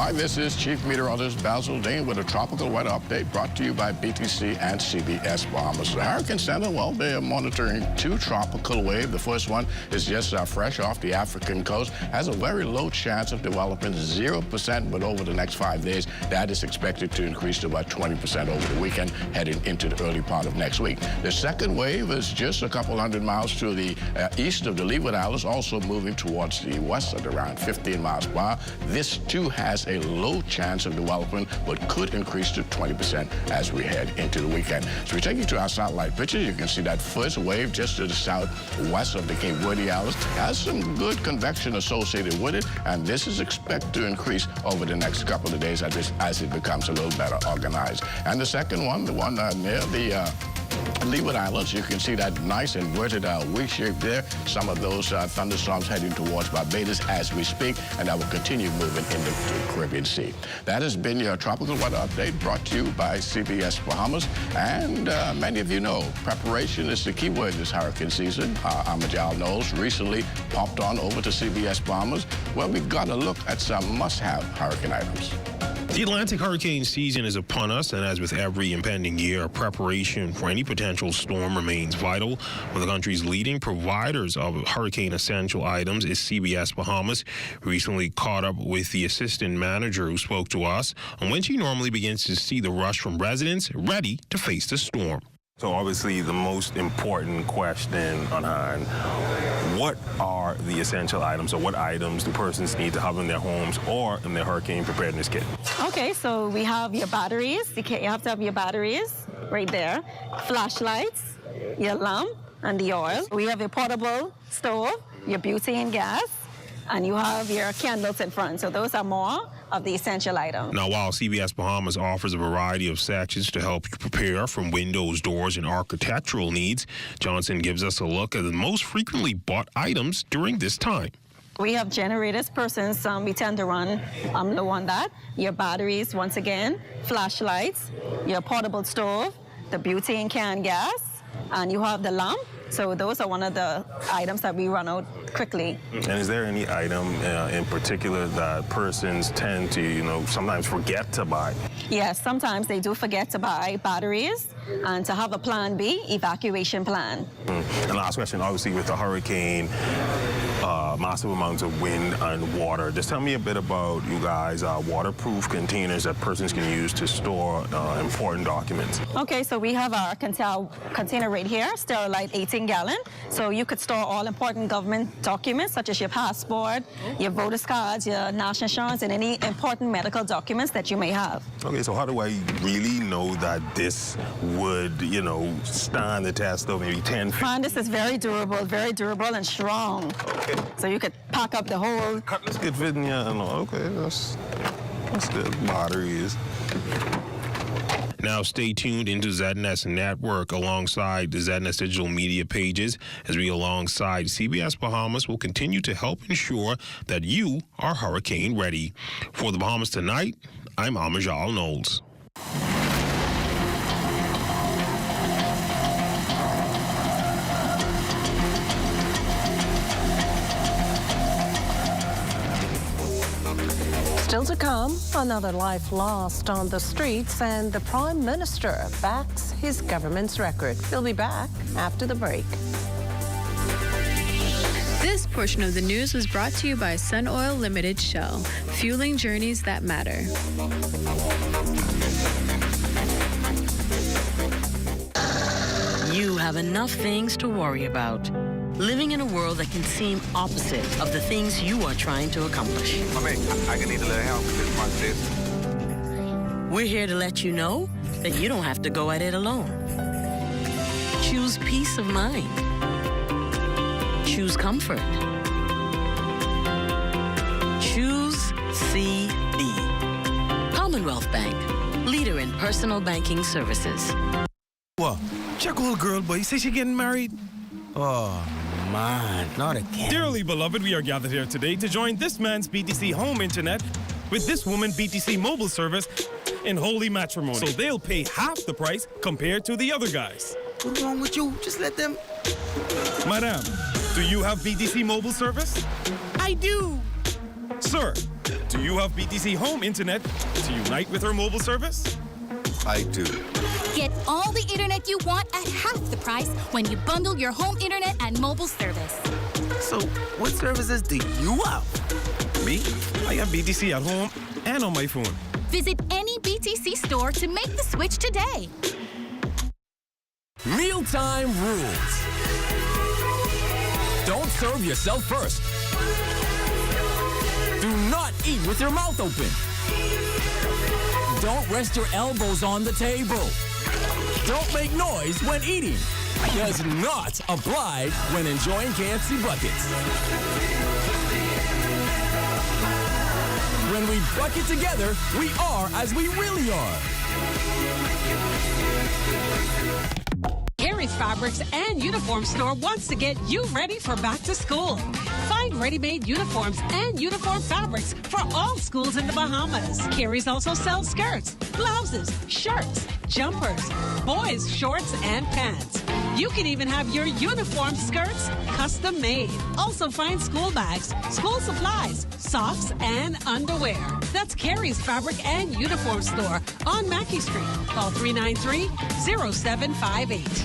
Hi, this is Chief Meteorologist Basil Dean with a tropical weather update brought to you by BTC and CBS Bahamas. The Hurricane Center, well, they are monitoring 2 tropical waves. The first one is just fresh off the African coast, has a very low chance of development, 0%, but over the next 5 days, that is expected to increase to about 20% over the weekend, heading into the early part of next week. The second wave is just a couple hundred miles to the east of the Leeward Islands, also moving towards the west at around 15 miles per hour. This, too, has a low chance of development, but could increase to 20% as we head into the weekend. So we take you to our satellite pictures. You can see that first wave just to the southwest of the Cape Verde Islands has some good convection associated with it, and this is expected to increase over the next couple of days as it becomes a little better organized. And the second one, the one near the Leeward Islands, you can see that nice inverted V shape there. Some of those thunderstorms heading towards Barbados as we speak, and that will continue moving into the Caribbean Sea. That has been your tropical weather update brought to you by CBS Bahamas. And many of you know, preparation is the key word this hurricane season. Amajal Knowles recently popped on over to CBS Bahamas, where we've got a look at some must-have hurricane items. The Atlantic hurricane season is upon us, and as with every impending year, preparation for any potential storm remains vital. One of the country's leading providers of hurricane essential items is CBS Bahamas. We recently caught up with the assistant manager who spoke to us on when she normally begins to see the rush from residents ready to face the storm. So obviously the most important question on hand, what are the essential items, or what items do persons need to have in their homes or in their hurricane preparedness kit? Okay, so we have your batteries. You have to have your batteries right there, flashlights, your lamp, and the oil. We have a portable stove, your butane gas, and you have your candles in front. So those are more of the essential items. Now, while CBS Bahamas offers a variety of sections to help you prepare from windows, doors, and architectural needs, Johnson gives us a look at the most frequently bought items during this time. We have generators, persons, we tend to run low on that. Your batteries, once again, flashlights, your portable stove, the butane can gas, and you have the lamp. So those are one of the items that we run out quickly. And is there any item in particular that persons tend to, sometimes forget to buy? Yes, sometimes they do forget to buy batteries and to have a plan B, evacuation plan. And last question, obviously with the hurricane, massive amounts of wind and water. Just tell me a bit about you guys' waterproof containers that persons can use to store important documents. Okay, so we have our container right here, Sterilite 18-gallon. So you could store all important government documents, such as your passport, your voter's cards, your national insurance, and any important medical documents that you may have. Okay, so how do I really know that this would, stand the test of maybe 10, 15? And this is very durable and strong. Okay. So you could pack up the whole... Cutlass could fit in here. Okay, that's good. Batteries. Now stay tuned into ZNS Network alongside the ZNS digital media pages as we alongside CBS Bahamas will continue to help ensure that you are hurricane ready. For the Bahamas Tonight, I'm Amajal Knowles. Still to come, another life lost on the streets, and the Prime Minister backs his government's record. We'll be back after the break. This portion of the news was brought to you by Sun Oil Limited Shell, fueling journeys that matter. You have enough things to worry about. Living in a world that can seem opposite of the things you are trying to accomplish. I can need a little help with this. We're here to let you know that you don't have to go at it alone. Choose peace of mind. Choose comfort. Choose CB. Commonwealth Bank, leader in personal banking services. What? Check old girl, boy. You say she getting married? Oh, man, not again. Dearly beloved, we are gathered here today to join this man's BTC home internet with this woman BTC mobile service in holy matrimony. So they'll pay half the price compared to the other guys. What's wrong with you? Just let them... Madam, do you have BTC mobile service? I do. Sir, Do you have BTC Home Internet to unite with our mobile service? I do. Get all the internet you want at half the price when you bundle your home internet and mobile service. So, what services do you have? Me? I have BTC at home and on my phone. Visit any BTC store to make the switch today. Mealtime rules. Don't serve yourself first. Do not eat with your mouth open. Don't rest your elbows on the table. Don't make noise when eating. Does not apply when enjoying KFC buckets. When we bucket together, we are as we really are. Carrie's Fabrics and Uniform Store wants to get you ready for back to school. Find ready-made uniforms and uniform fabrics for all schools in the Bahamas. Carrie's also sells skirts, blouses, shirts, jumpers, boys' shorts, and pants. You can even have your uniform skirts custom made. Also find school bags, school supplies, socks, and underwear. That's Carrie's Fabric and Uniform Store on Mackey Street. Call 393-0758.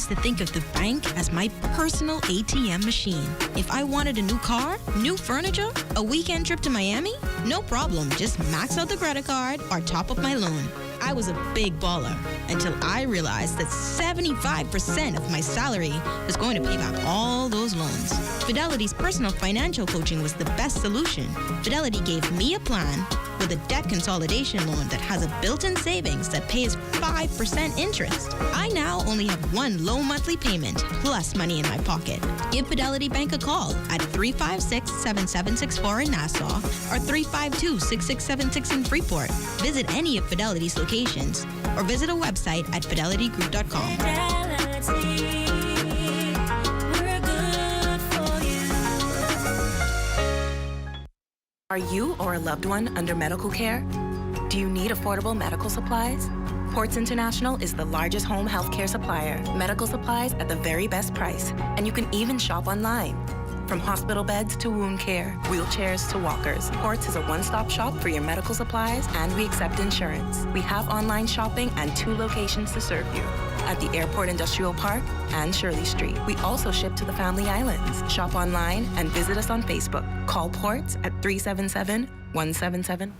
To think of the bank as my personal ATM machine. If I wanted a new car, new furniture, a weekend trip to Miami, no problem. Just max out the credit card or top up my loan. I was a big baller until I realized that 75% of my salary was going to pay back all those loans. Fidelity's personal financial coaching was the best solution. Fidelity gave me a plan with a debt consolidation loan that has a built-in savings that pays 5% interest. I now only have one low monthly payment plus money in my pocket. Give Fidelity Bank a call at 356-7764 in Nassau or 352-6676 in Freeport. Visit any of Fidelity's locations or visit a website at fidelitygroup.com. Are you or a loved one under medical care? Do you need affordable medical supplies? Ports International is the largest home healthcare supplier. Medical supplies at the very best price. And you can even shop online. From hospital beds to wound care, wheelchairs to walkers, Ports is a one-stop shop for your medical supplies, and we accept insurance. We have online shopping and 2 locations to serve you, at the Airport Industrial Park and Shirley Street. We also ship to the Family Islands. Shop online and visit us on Facebook. Call Ports at 377-177.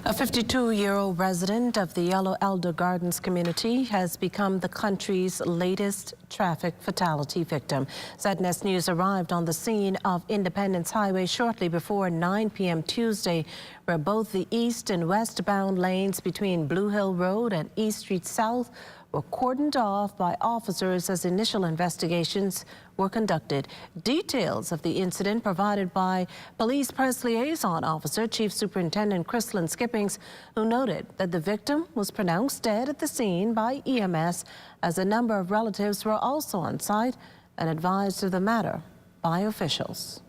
A 52-year-old resident of the Yellow Elder Gardens community has become the country's latest traffic fatality victim. ZNS News arrived on the scene of Independence Highway shortly before 9 p.m. Tuesday, where both the east and westbound lanes between Blue Hill Road and East Street South were cordoned off by officers as initial investigations were conducted. Details of the incident provided by Police Press Liaison Officer Chief Superintendent Chrislyn Skippings, who noted that the victim was pronounced dead at the scene by EMS, as a number of relatives were also on site and advised of the matter by officials.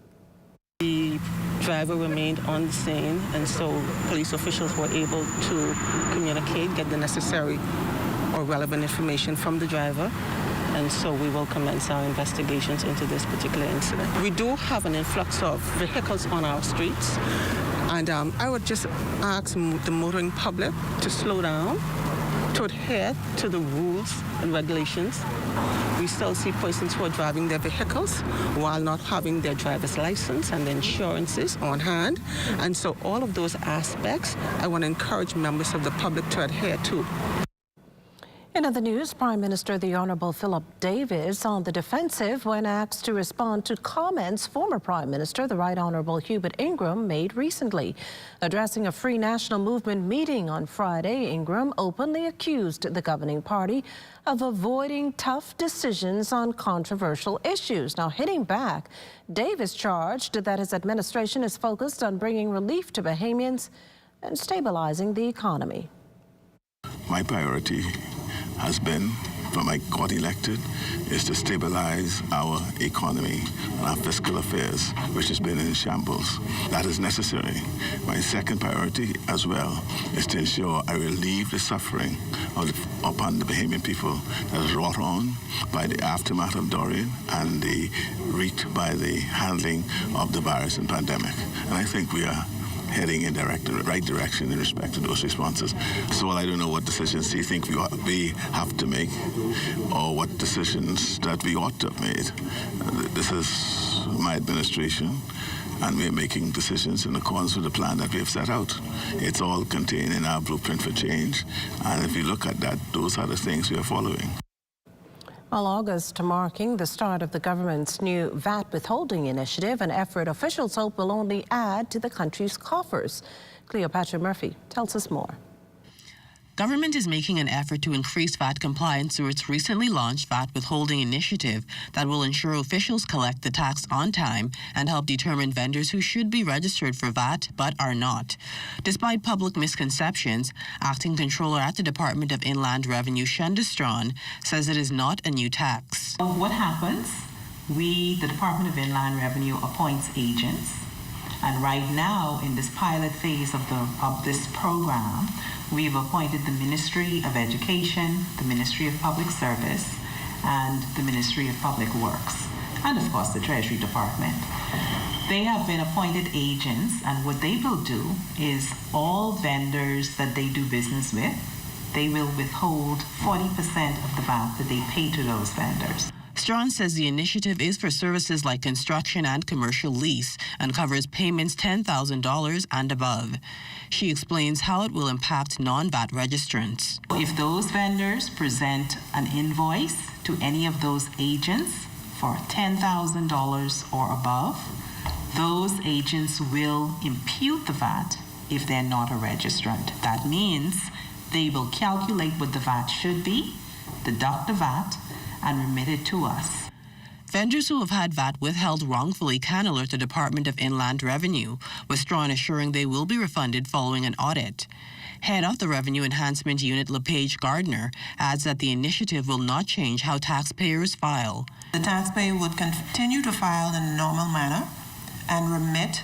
The driver remained on the scene, and so police officials were able to communicate, get the necessary or relevant information from the driver, and so we will commence our investigations into this particular incident. We do have an influx of vehicles on our streets, and I would just ask the motoring public to slow down, to adhere to the rules and regulations. We still see persons who are driving their vehicles while not having their driver's license and the insurances on hand, and so all of those aspects I want to encourage members of the public to adhere to. In other news, Prime Minister the Honourable Philip Davis on the defensive when asked to respond to comments former Prime Minister the Right Honourable Hubert Ingraham made recently. Addressing a Free National Movement meeting on Friday, Ingraham openly accused the governing party of avoiding tough decisions on controversial issues. Now, hitting back, Davis charged that his administration is focused on bringing relief to Bahamians and stabilizing the economy. My priority has been from I got elected is to stabilize our economy and our fiscal affairs, which has been in shambles. That is necessary. My second priority as well is to ensure I relieve the suffering upon the Bahamian people that is wrought on by the aftermath of Dorian and the wreaked by the handling of the virus and pandemic. And I think we are heading in the right direction in respect to those responses. So I don't know what decisions you think we have to make or what decisions that we ought to have made. This is my administration, and we're making decisions in accordance with the plan that we have set out. It's all contained in our blueprint for change, and if you look at that, those are the things we are following. Well, August marking the start of the government's new VAT withholding initiative, an effort officials hope will only add to the country's coffers. Cleopatra Murphy tells us more. Government is making an effort to increase VAT compliance through its recently launched VAT withholding initiative that will ensure officials collect the tax on time and help determine vendors who should be registered for VAT but are not. Despite public misconceptions, Acting Controller at the Department of Inland Revenue, Shenda Strawn, says it is not a new tax. What happens? The Department of Inland Revenue appoints agents, and right now in this pilot phase of this program, we've appointed the Ministry of Education, the Ministry of Public Service, and the Ministry of Public Works, and of course the Treasury Department. They have been appointed agents, and what they will do is all vendors that they do business with, they will withhold 40% of the VAT that they pay to those vendors. Strawn says the initiative is for services like construction and commercial lease and covers payments $10,000 and above. She explains how it will impact non-VAT registrants. If those vendors present an invoice to any of those agents for $10,000 or above, those agents will impute the VAT if they're not a registrant. That means they will calculate what the VAT should be, deduct the VAT, and remit it to us. Vendors who have had VAT withheld wrongfully can alert the Department of Inland Revenue, with Strawn assuring they will be refunded following an audit. Head of the Revenue Enhancement Unit, LePage Gardner, adds that the initiative will not change how taxpayers file. The taxpayer would continue to file in a normal manner and remit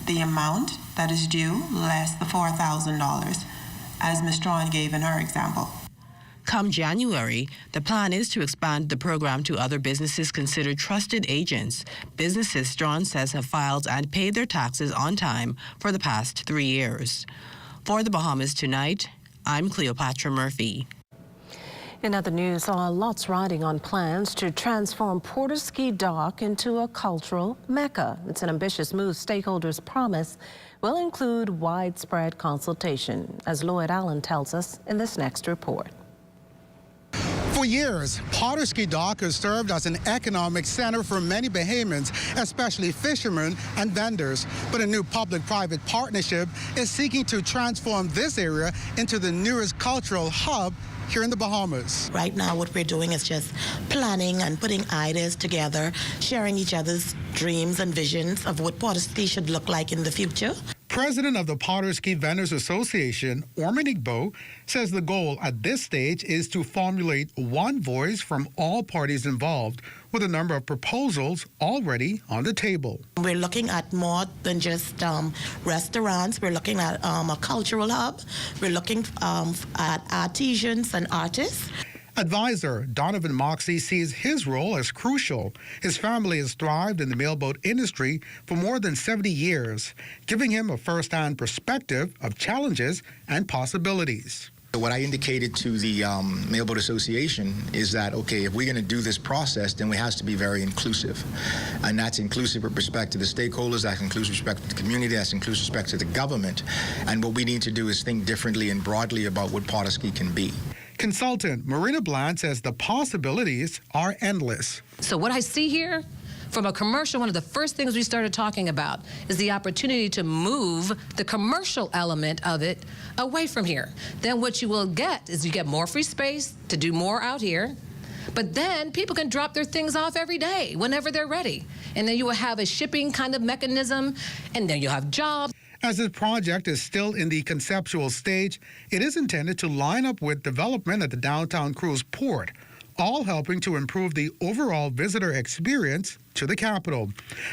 the amount that is due less the $4,000, as Ms. Strawn gave in her example. Come January, the plan is to expand the program to other businesses considered trusted agents. Businesses, Strawn says, have filed and paid their taxes on time for the past 3 years. For the Bahamas Tonight, I'm Cleopatra Murphy. In other news, lots riding on plans to transform Porter's Key Dock into a cultural mecca. It's an ambitious move. Stakeholders promise will include widespread consultation, as Lloyd Allen tells us in this next report. For years, Potter's Key Dock has served as an economic center for many Bahamians, especially fishermen and vendors. But a new public-private partnership is seeking to transform this area into the newest cultural hub here in the Bahamas. Right now, what we're doing is just planning and putting ideas together, sharing each other's dreams and visions of what Potter's Key should look like in the future. President of the Potter's Key Vendors Association, Orman Igbo, says the goal at this stage is to formulate one voice from all parties involved, with a number of proposals already on the table. We're looking at more than just restaurants. We're looking at a cultural hub. We're looking at artisans and artists. Advisor Donovan Moxie sees his role as crucial. His family has thrived in the mailboat industry for more than 70 years, giving him a first-hand perspective of challenges and possibilities. What I indicated to the Mailboat Association is that, okay, if we're going to do this process, then it has to be very inclusive. And that's inclusive with respect to the stakeholders, that's inclusive with respect to the community, that's inclusive with respect to the government. And what we need to do is think differently and broadly about what Potter's Key can be. Consultant Marina Bland says the possibilities are endless. So what I see here, from a commercial, one of the first things we started talking about is the opportunity to move the commercial element of it away from here. Then what you will get is you get more free space to do more out here, but then people can drop their things off every day whenever they're ready. And then you will have a shipping kind of mechanism, and then you'll have jobs. As this project is still in the conceptual stage, it is intended to line up with development at the downtown cruise port, all helping to improve the overall visitor experience to the capital.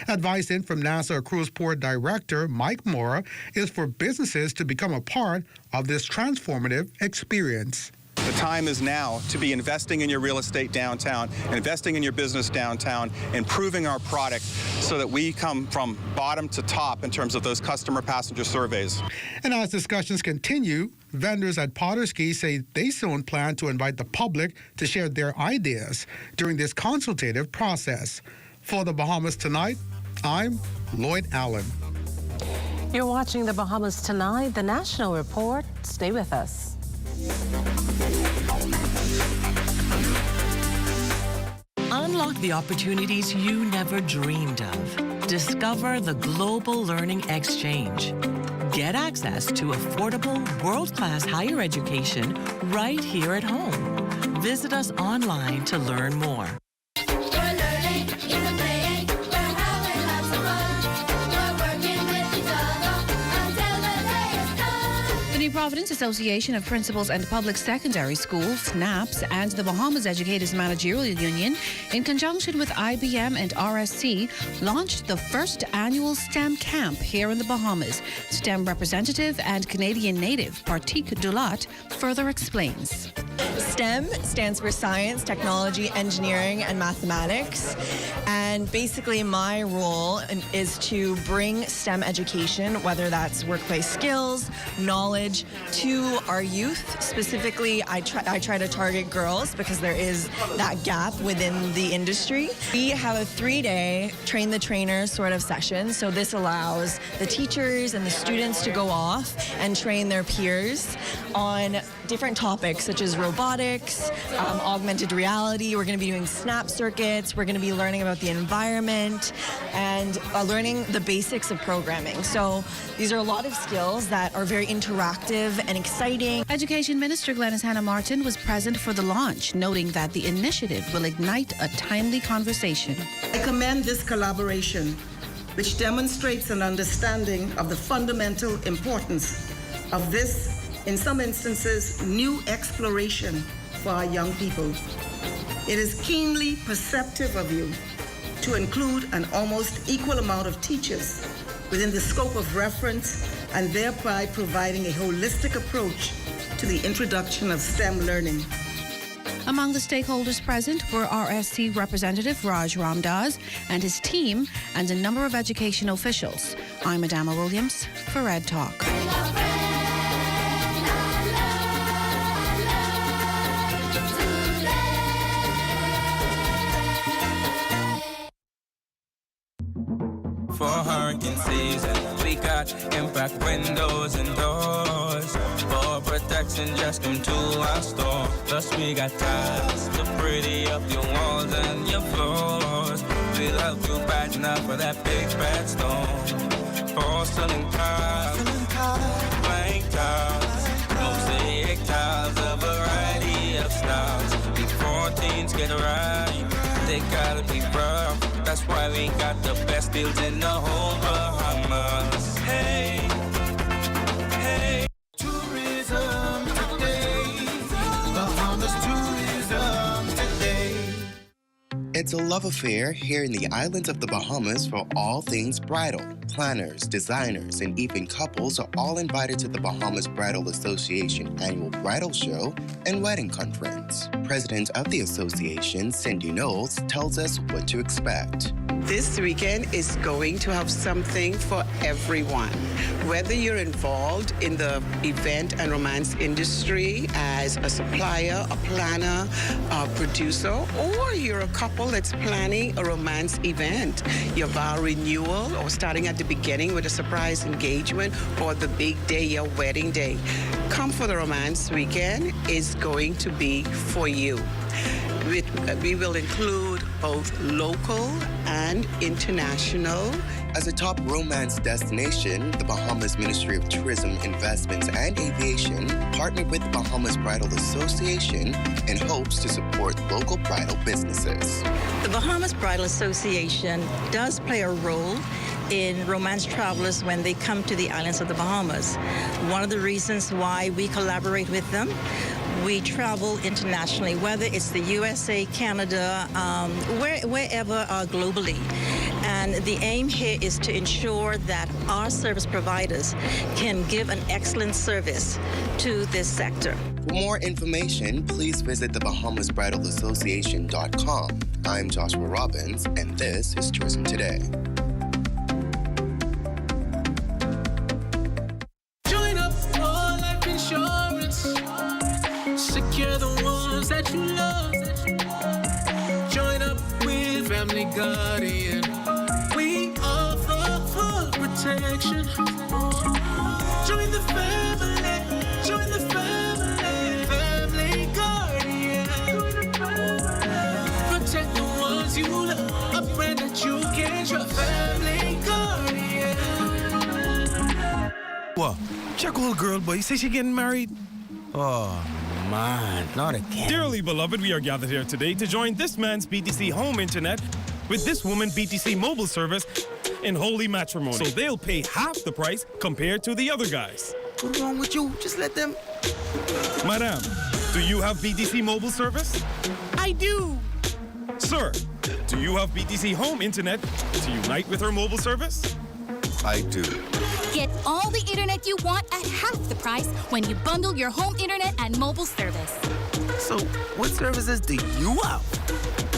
Advice in from Nassau Cruise Port Director Mike Mora is for businesses to become a part of this transformative experience. The time is now to be investing in your real estate downtown, investing in your business downtown, improving our product so that we come from bottom to top in terms of those customer passenger surveys. And as discussions continue, vendors at Potterski say they soon plan to invite the public to share their ideas during this consultative process. For the Bahamas Tonight, I'm Lloyd Allen. You're watching the Bahamas Tonight, the National Report. Stay with us. Unlock the opportunities you never dreamed of. Discover the Global Learning Exchange. Get access to affordable, world-class higher education right here at home. Visit us online to learn more. The New Providence Association of Principals and Public Secondary Schools, SNAPS, and the Bahamas Educators Managerial Union, in conjunction with IBM and RSC, launched the first annual STEM camp here in the Bahamas. STEM representative and Canadian native Partik Dulat further explains. STEM stands for science, technology, engineering, and mathematics. And basically my role is to bring STEM education, whether that's workplace skills, knowledge, to our youth. Specifically, I try to target girls because there is that gap within the industry. We have a 3-day train the trainer sort of session. So this allows the teachers and the students to go off and train their peers on different topics such as robotics, augmented reality. We're going to be doing snap circuits. We're going to be learning about the environment and learning the basics of programming. So these are a lot of skills that are very interactive and exciting. Education Minister Glenys Hannah Martin was present for the launch, noting that the initiative will ignite a timely conversation. I commend this collaboration, which demonstrates an understanding of the fundamental importance of this, in some instances, new exploration for our young people. It is keenly perceptive of you to include an almost equal amount of teachers within the scope of reference and thereby providing a holistic approach to the introduction of STEM learning. Among the stakeholders present were RSC Representative Raj Ramdas and his team and a number of education officials. I'm Adama Williams for Red Talk. For hurricane season, we got impact windows and doors. For protection, just come to our store. Plus we got tiles to pretty up your walls and your floors. We'll help you brighten up for that big bad storm. Porcelain tiles, blank tiles, mosaic tiles, a variety of styles. Big 14s get right, they gotta be rough. That's why we got the best deals in the whole Bahamas. Hey, hey. Tourism today. Bahamas tourism today. It's a love affair here in the islands of the Bahamas for all things bridal. Planners, designers, and even couples are all invited to the Bahamas Bridal Association annual bridal show and wedding conference. President of the association, Cindy Knowles, tells us what to expect. This weekend is going to have something for everyone. Whether you're involved in the event and romance industry as a supplier, a planner, a producer, or you're a couple that's planning a romance event, your vow renewal, or starting at the beginning with a surprise engagement, or the big day, your wedding day. Come for the romance weekend. It's going to be for you. We will include both local and international. As a top romance destination, the Bahamas Ministry of Tourism, Investments, and Aviation partnered with the Bahamas Bridal Association in hopes to support local bridal businesses. The Bahamas Bridal Association does play a role in romance travelers when they come to the islands of the Bahamas. One of the reasons why we collaborate with them, we travel internationally, whether it's the USA, Canada, wherever globally. And the aim here is to ensure that our service providers can give an excellent service to this sector. For more information, please visit thebahamasbridalassociation.com. I'm Joshua Robbins, and this is Tourism Today. Join up for life insurance. Secure the ones that you love. Join up with Family Guardian. We offer full protection. Join the family. Join the family. Family Guardian. Protect the ones you love. A brand that you can trust. Family Guardian. What? Check old girl, boy. You say she getting married? Oh, man, not again. Dearly beloved, we are gathered here today to join this man's BTC home internet with this woman BTC mobile service in holy matrimony. So they'll pay half the price compared to the other guys. What's wrong with you? Just let them. Madam, do you have BTC mobile service? I do. Sir, do you have BTC home internet to unite with her mobile service? I do. Get all the internet you want at half the price when you bundle your home internet and mobile service. So, what services do you have?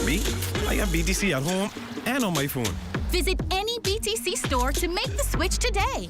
Me? I have BTC at home and on my phone. Visit any BTC store to make the switch today.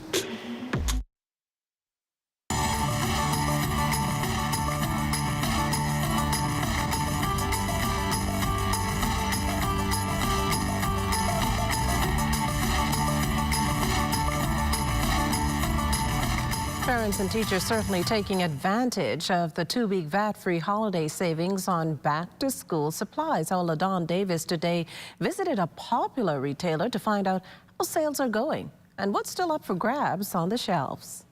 Parents and teachers certainly taking advantage of the 2-week VAT-free holiday savings on back-to-school supplies. Our LaDon Davis today visited a popular retailer to find out how sales are going and what's still up for grabs on the shelves.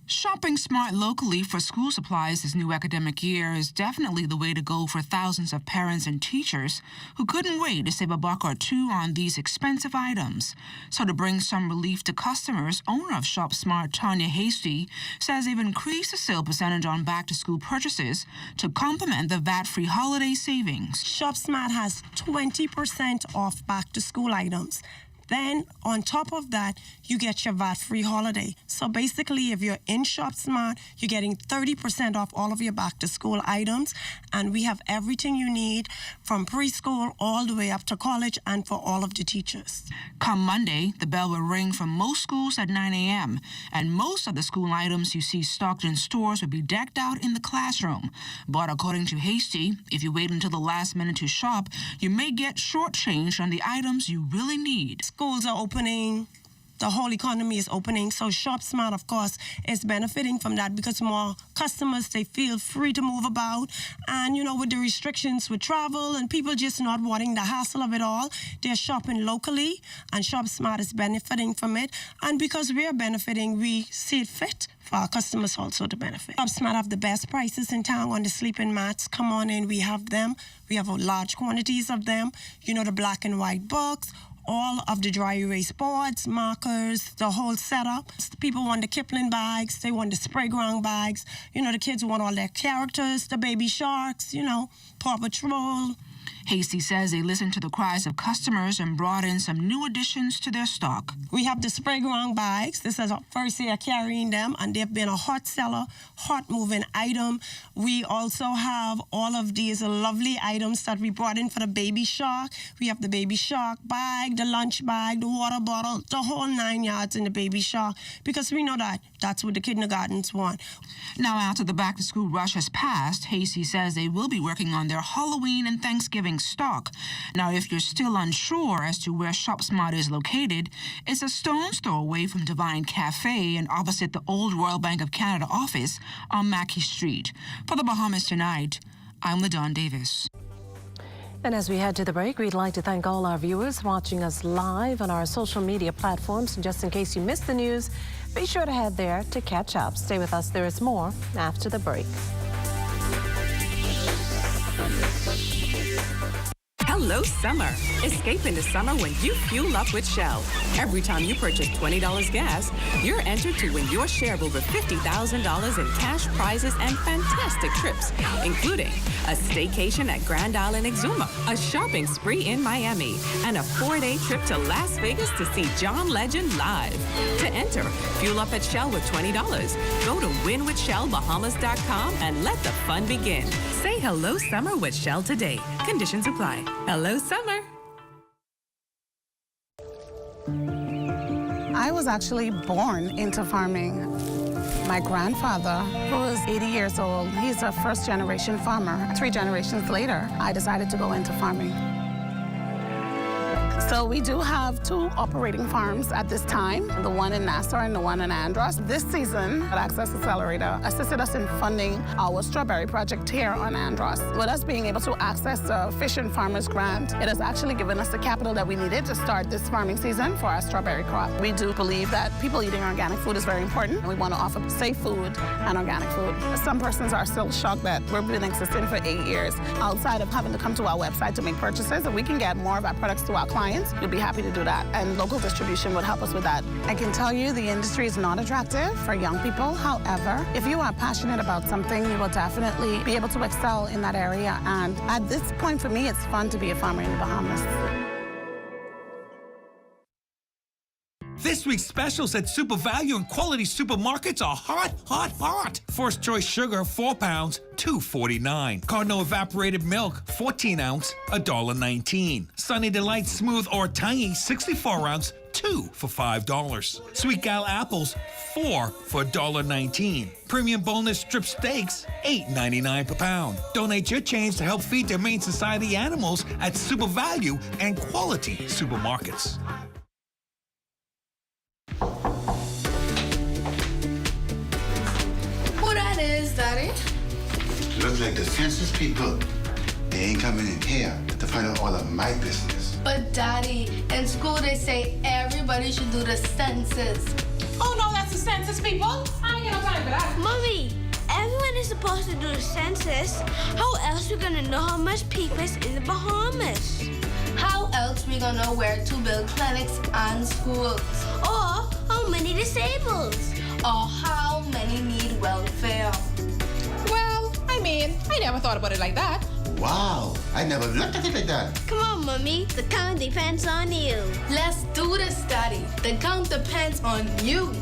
Shopping smart locally for school supplies this new academic year is definitely the way to go for thousands of parents and teachers who couldn't wait to save a buck or two on these expensive items. So to bring some relief to customers, owner of Shop Smart, Tanya Hasty, says they've increased the sale percentage on back-to-school purchases to complement the VAT-free holiday savings. Shop Smart has 20% off back-to-school items. Then, on top of that, you get your VAT-free holiday. So basically, if you're in Shop Smart, you're getting 30% off all of your back-to-school items. And we have everything you need from preschool all the way up to college and for all of the teachers. Come Monday, the bell will ring for most schools at 9 a.m. And most of the school items you see stocked in stores will be decked out in the classroom. But according to Hasty, if you wait until the last minute to shop, you may get shortchanged on the items you really need. Schools are opening, the whole economy is opening, so Shop Smart, of course, is benefiting from that because more customers, they feel free to move about. And, you know, with the restrictions with travel and people just not wanting the hassle of it all, they're shopping locally, and Shop Smart is benefiting from it. And because we're benefiting, we see it fit for our customers also to benefit. Shop Smart have the best prices in town on the sleeping mats. Come on in, we have them. We have large quantities of them. You know, the black and white books, all of the dry erase boards, markers, the whole setup. People want the Kipling bags, they want the spray ground bags. You know, the kids want all their characters, the baby sharks, you know, Paw Patrol. Hasty says they listened to the cries of customers and brought in some new additions to their stock. We have the spray ground bags. This is our first year carrying them, and they've been a hot seller, hot moving item. We also have all of these lovely items that we brought in for the baby shark. We have the baby shark bag, the lunch bag, the water bottle, the whole 9 yards in the baby shark, because we know that that's what the kindergartens want. Now, after the back-to-school rush has passed, Hasty says they will be working on their Halloween and Thanksgiving stock. Now, if you're still unsure as to where Shop Smart is located, it's a stone's throw away from Divine Cafe and opposite the old Royal Bank of Canada office on Mackey Street. For the Bahamas Tonight, I'm LaDon Davis. And as we head to the break, we'd like to thank all our viewers watching us live on our social media platforms. And just in case you missed the news, be sure to head there to catch up. Stay with us. There is more after the break. Hello. hello summer. Escape into summer when you fuel up with Shell. Every time you purchase $20 gas, you're entered to win your share of over $50,000 in cash prizes and fantastic trips, including a staycation at Grand Island Exuma, a shopping spree in Miami, and a 4-day trip to Las Vegas to see John Legend live. To enter, fuel up at Shell with $20. Go to winwithshellbahamas.com and let the fun begin. Say hello summer with Shell today. Conditions apply. Hello summer. I was actually born into farming. My grandfather, who is 80 years old, he's a first-generation farmer. 3 generations later, I decided to go into farming. So we do have 2 operating farms at this time, the one in Nassau and the one in Andros. This season, Access Accelerator assisted us in funding our strawberry project here on Andros. With us being able to access the Fish and Farmers Grant, it has actually given us the capital that we needed to start this farming season for our strawberry crop. We do believe that people eating organic food is very important. We want to offer safe food and organic food. Some persons are still shocked that we've been existing for 8 years. Outside of having to come to our website to make purchases, if we can get more of our products to our clients, we'd be happy to do that, and local distribution would help us with that. I can tell you the industry is not attractive for young people. However, if you are passionate about something, you will definitely be able to excel in that area. And at this point, for me, it's fun to be a farmer in the Bahamas. This week's specials at Super Value and Quality Supermarkets are hot, hot, hot. First Choice Sugar, 4 pounds, $2.49. Cardinal Evaporated Milk, 14 ounce, $1.19. Sunny Delight Smooth or Tangy, 64 ounce, 2 for $5. Sweet Gal Apples, 4 for $1.19. Premium boneless strip steaks, $8.99 per pound. Donate your change to help feed the Humane Society animals at Super Value and Quality Supermarkets. Who that is, Daddy? Looks like the census people. They ain't coming in here to find out all of my business. But Daddy, in school they say everybody should do the census. Oh no, that's the census, people. I ain't got no time for that. Mommy, everyone is supposed to do the census. How else we gonna know how much people is in the Bahamas? How else we gonna know where to build clinics and schools? Or how many disabled? Or how many need welfare? Well, I mean, I never thought about it like that. Wow, I never looked at it like that. Come on, Mommy. The count depends on you. Let's do this, Daddy. The count depends on you.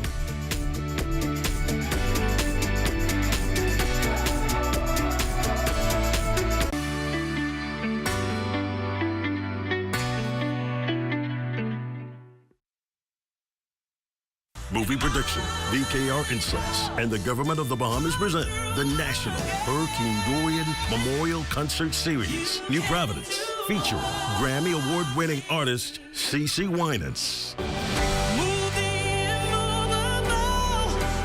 Movie Production, VKR Insights, and the Government of the Bahamas present the National Hurricane Dorian Memorial Concert Series, New Providence, featuring Grammy Award-winning artist CeCe Winans.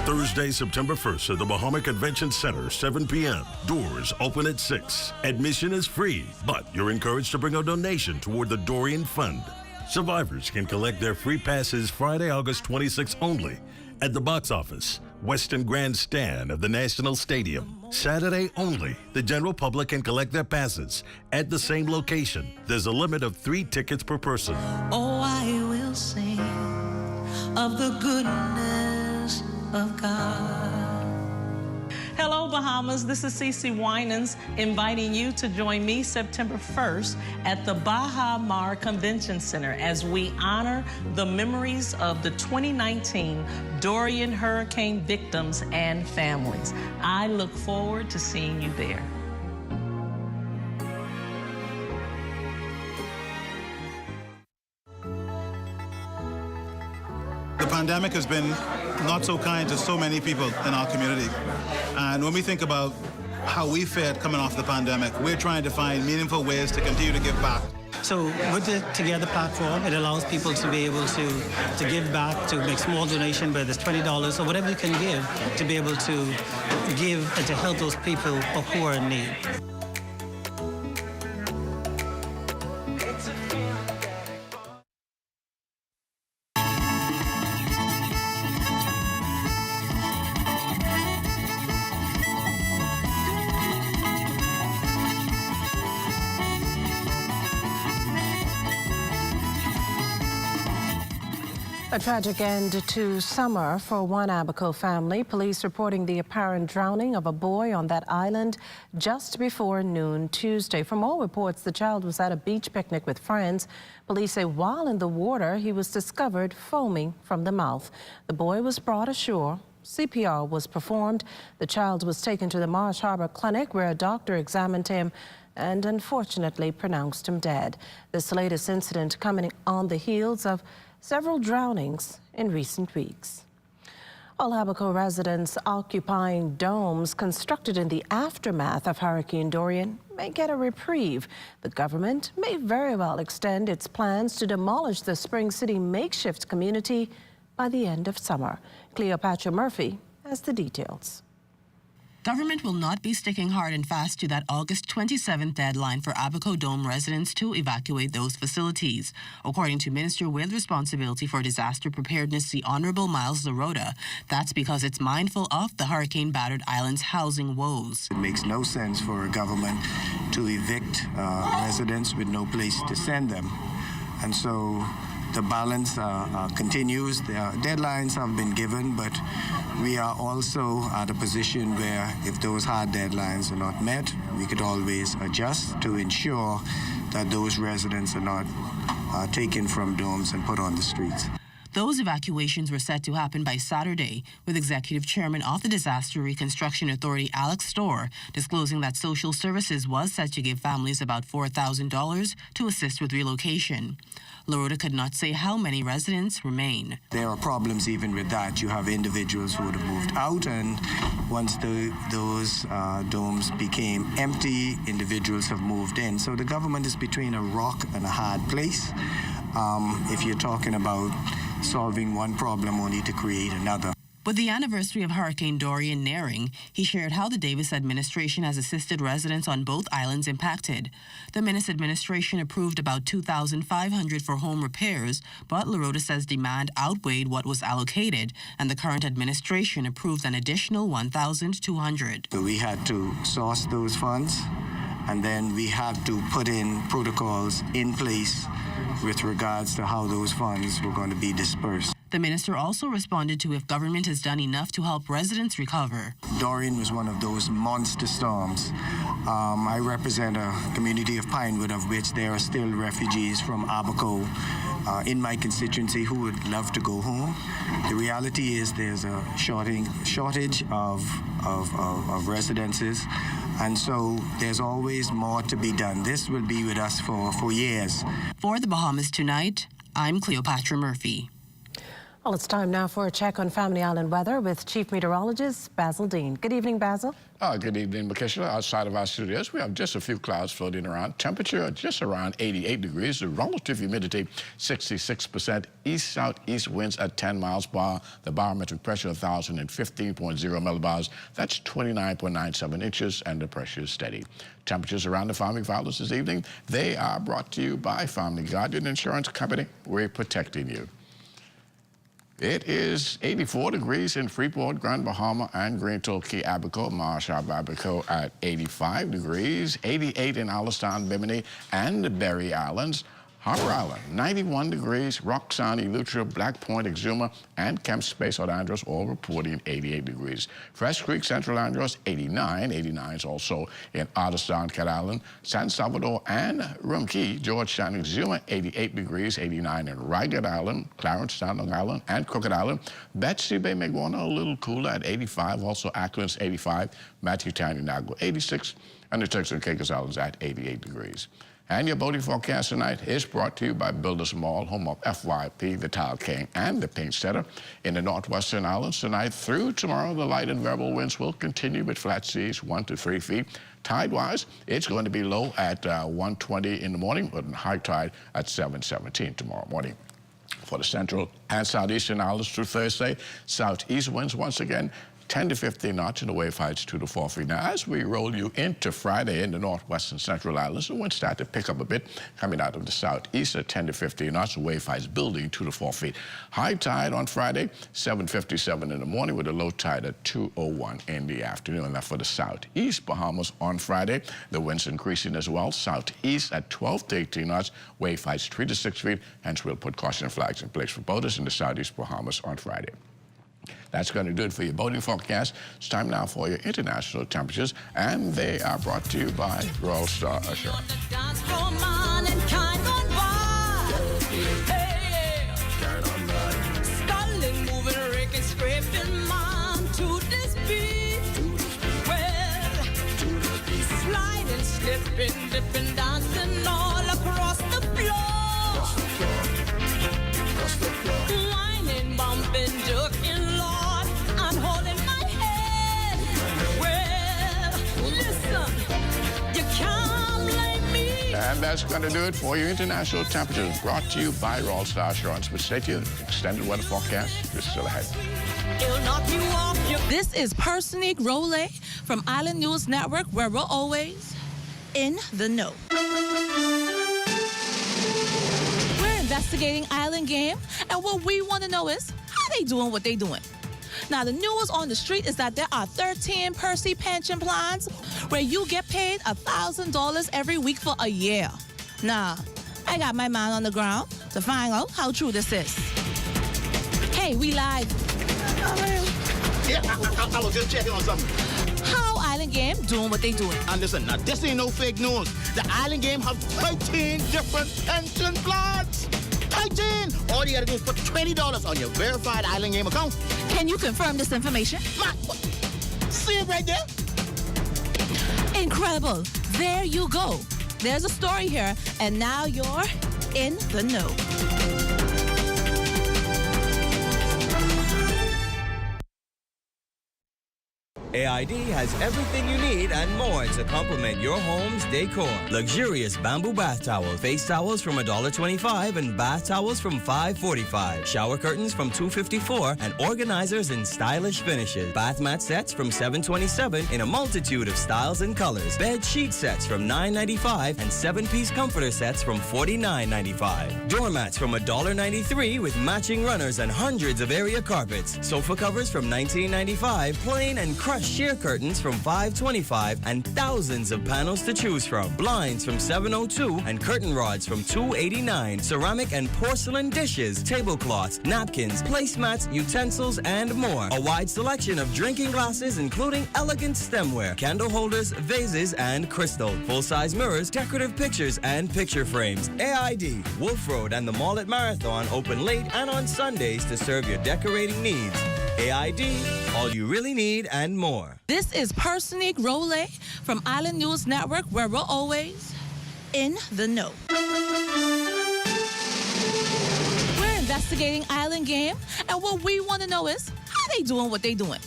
Thursday, September 1st at the Bahama Convention Center, 7 p.m. Doors open at 6. Admission is free, but you're encouraged to bring a donation toward the Dorian Fund. Survivors can collect their free passes Friday, August 26th only at the box office, Western Grandstand of the National Stadium. Saturday only, the general public can collect their passes at the same location. There's a limit of 3 tickets per person. Oh, I will sing of the goodness of God. Hello, Bahamas. This is CeCe Winans inviting you to join me September 1st at the Baha Mar Convention Center as we honor the memories of the 2019 Dorian hurricane victims and families. I look forward to seeing you there. The pandemic has been not so kind to so many people in our community. And when we think about how we fared coming off the pandemic, we're trying to find meaningful ways to continue to give back. So with the Together platform, it allows people to be able to give back, to make small donation, whether it's $20 or whatever you can give, to be able to give and to help those people who are in need. A tragic end to summer for one Abaco family. Police reporting the apparent drowning of a boy on that island just before noon Tuesday. From all reports, the child was at a beach picnic with friends. Police say while in the water, he was discovered foaming from the mouth. The boy was brought ashore. CPR was performed. The child was taken to the Marsh Harbor Clinic where a doctor examined him and unfortunately pronounced him dead. This latest incident coming on the heels of several drownings in recent weeks. All Abaco residents occupying domes constructed in the aftermath of Hurricane Dorian may get a reprieve. The government may very well extend its plans to demolish the Spring City makeshift community by the end of summer. Cleopatra Murphy has the details. Government will not be sticking hard and fast to that August 27th deadline for Abaco Dome residents to evacuate those facilities. According to Minister with responsibility for disaster preparedness, the Honorable Miles Lorota, that's because it's mindful of the hurricane-battered island's housing woes. It makes no sense for a government to evict residents with no place to send them. And so the balance continues. The deadlines have been given, but we are also at a position where if those hard deadlines are not met, we could always adjust to ensure that those residents are not taken from domes and put on the streets. Those evacuations were set to happen by Saturday, with Executive Chairman of the Disaster Reconstruction Authority, Alex Storr, disclosing that social services was set to give families about $4,000 to assist with relocation. Lorota could not say how many residents remain. There are problems even with that. You have individuals who would have moved out, and once those domes became empty, individuals have moved in. So the government is between a rock and a hard place. If you're talking about solving one problem only to create another. With the anniversary of Hurricane Dorian nearing, he shared how the Davis administration has assisted residents on both islands impacted. The Minnis administration approved about $2,500 for home repairs, but Lorota says demand outweighed what was allocated, and the current administration approved an additional $1,200. So we had to source those funds, and then we had to put in protocols in place with regards to how those funds were going to be dispersed. The minister also responded to if government has done enough to help residents recover. Dorian was one of those monster storms. I represent a community of Pinewood, of which there are still refugees from Abaco in my constituency who would love to go home. The reality is there's a shortage of residences, and so there's always more to be done. This will be with us for years. For the Bahamas Tonight, I'm Cleopatra Murphy. Well, it's time now for a check on Family Island weather with Chief Meteorologist Basil Dean. Good evening, Basil. Good evening, Makishla. Outside of our studios, we have just a few clouds floating around. Temperature just around 88 degrees. The relative humidity, 66%. East-southeast winds at 10 miles per hour. The barometric pressure, 1,015.0 millibars. That's 29.97 inches, and the pressure is steady. Temperatures around the farming violence this evening, they are brought to you by Family Guardian Insurance Company. We're protecting you. It is 84 degrees in Freeport, Grand Bahama, and Green Key, Abaco, Marsh Harbor, Abaco at 85 degrees, 88 in Alistan, Bimini, and the Berry Islands. Harbor Island, 91 degrees, Roxanne, Eleuthera, Black Point, Exuma, and Kemp Space, St. Andros, all reporting 88 degrees. Fresh Creek, Central Andros, 89. 89 is also in Alistan, Cat Island, San Salvador, and Rumkey, Georgetown, Exuma, 88 degrees, 89 in Ragged Island, Clarence, Long Island, and Crooked Island. Betsy Bay, Meguana, a little cooler at 85, also Acklands, 85, Matthew Town, Inagua, 86, and the Turks and Caicos Islands at 88 degrees. And your boating forecast tonight is brought to you by Builders Mall, home of FYP, the Tile King, and the Paint Setter. In the Northwestern Islands tonight through tomorrow, the light and variable winds will continue with flat seas 1 to 3 feet. Tide-wise, it's going to be low at 1:20 in the morning, with a high tide at 7:17 tomorrow morning. For the central and southeastern islands through Thursday, southeast winds once again 10 to 15 knots in the wave heights 2 to 4 feet. Now, as we roll you into Friday in the northwest and central islands, the winds start to pick up a bit coming out of the southeast at 10 to 15 knots, the wave heights building 2 to 4 feet. High tide on Friday, 7:57 in the morning with a low tide at 2:01 in the afternoon. Now for the southeast Bahamas on Friday, the winds increasing as well. Southeast at 12 to 18 knots, wave heights 3 to 6 feet. Hence, we'll put caution flags in place for boaters in the southeast Bahamas on Friday. That's going to do it for your boating forecast. It's time now for your international temperatures, and they are brought to you by Royal Star Assurance. Slipping, dipping, dancing all across the floor. Whining, bumping, jerking, Lord, I'm holding my head. Well, listen, you can't blame me. And that's going to do it for your international temperatures, brought to you by Royal Star Assurance. But stay tuned. Extended weather forecast is still ahead. This is Personique Role from Island News Network, where we're always in the know. We're investigating Island Game, and what we want to know is how they doing what they doing. Now, the news on the street is that there are 13 Percy pension plans where you get paid $1,000 every week for a year. Now, I got my man on the ground to find out how true this is. Hey, we live. Yeah, I was just checking on something. How Island Game doing what they doing? And listen, now this ain't no fake news. The Island Game have 13 different pension plans. 13! All you gotta do is put $20 on your verified Island Game account. Can you confirm this information? See it right there? Incredible. There you go. There's a story here, and now you're in the know. AID has everything you need and more to complement your home's decor. Luxurious bamboo bath towels, face towels from $1.25 and bath towels from $5.45. Shower curtains from $2.54 and organizers in stylish finishes. Bath mat sets from $7.27 in a multitude of styles and colors. Bed sheet sets from $9.95 and 7-piece comforter sets from $49.95. Doormats from $1.93 with matching runners and hundreds of area carpets. Sofa covers from $19.95, plain and crushed sheer curtains from $5.25 and thousands of panels to choose from. Blinds from $7.02 and curtain rods from $2.89. Ceramic and porcelain dishes, tablecloths, napkins, placemats, utensils, and more. A wide selection of drinking glasses, including elegant stemware, candle holders, vases, and crystal. Full-size mirrors, decorative pictures, and picture frames. AID, Wolf Road and the Mall at Marathon open late and on Sundays to serve your decorating needs. AID, all you really need and more. This is Personique Role from Island News Network, where we're always in the know. We're investigating Island Game, and what we want to know is how they doing what they doing.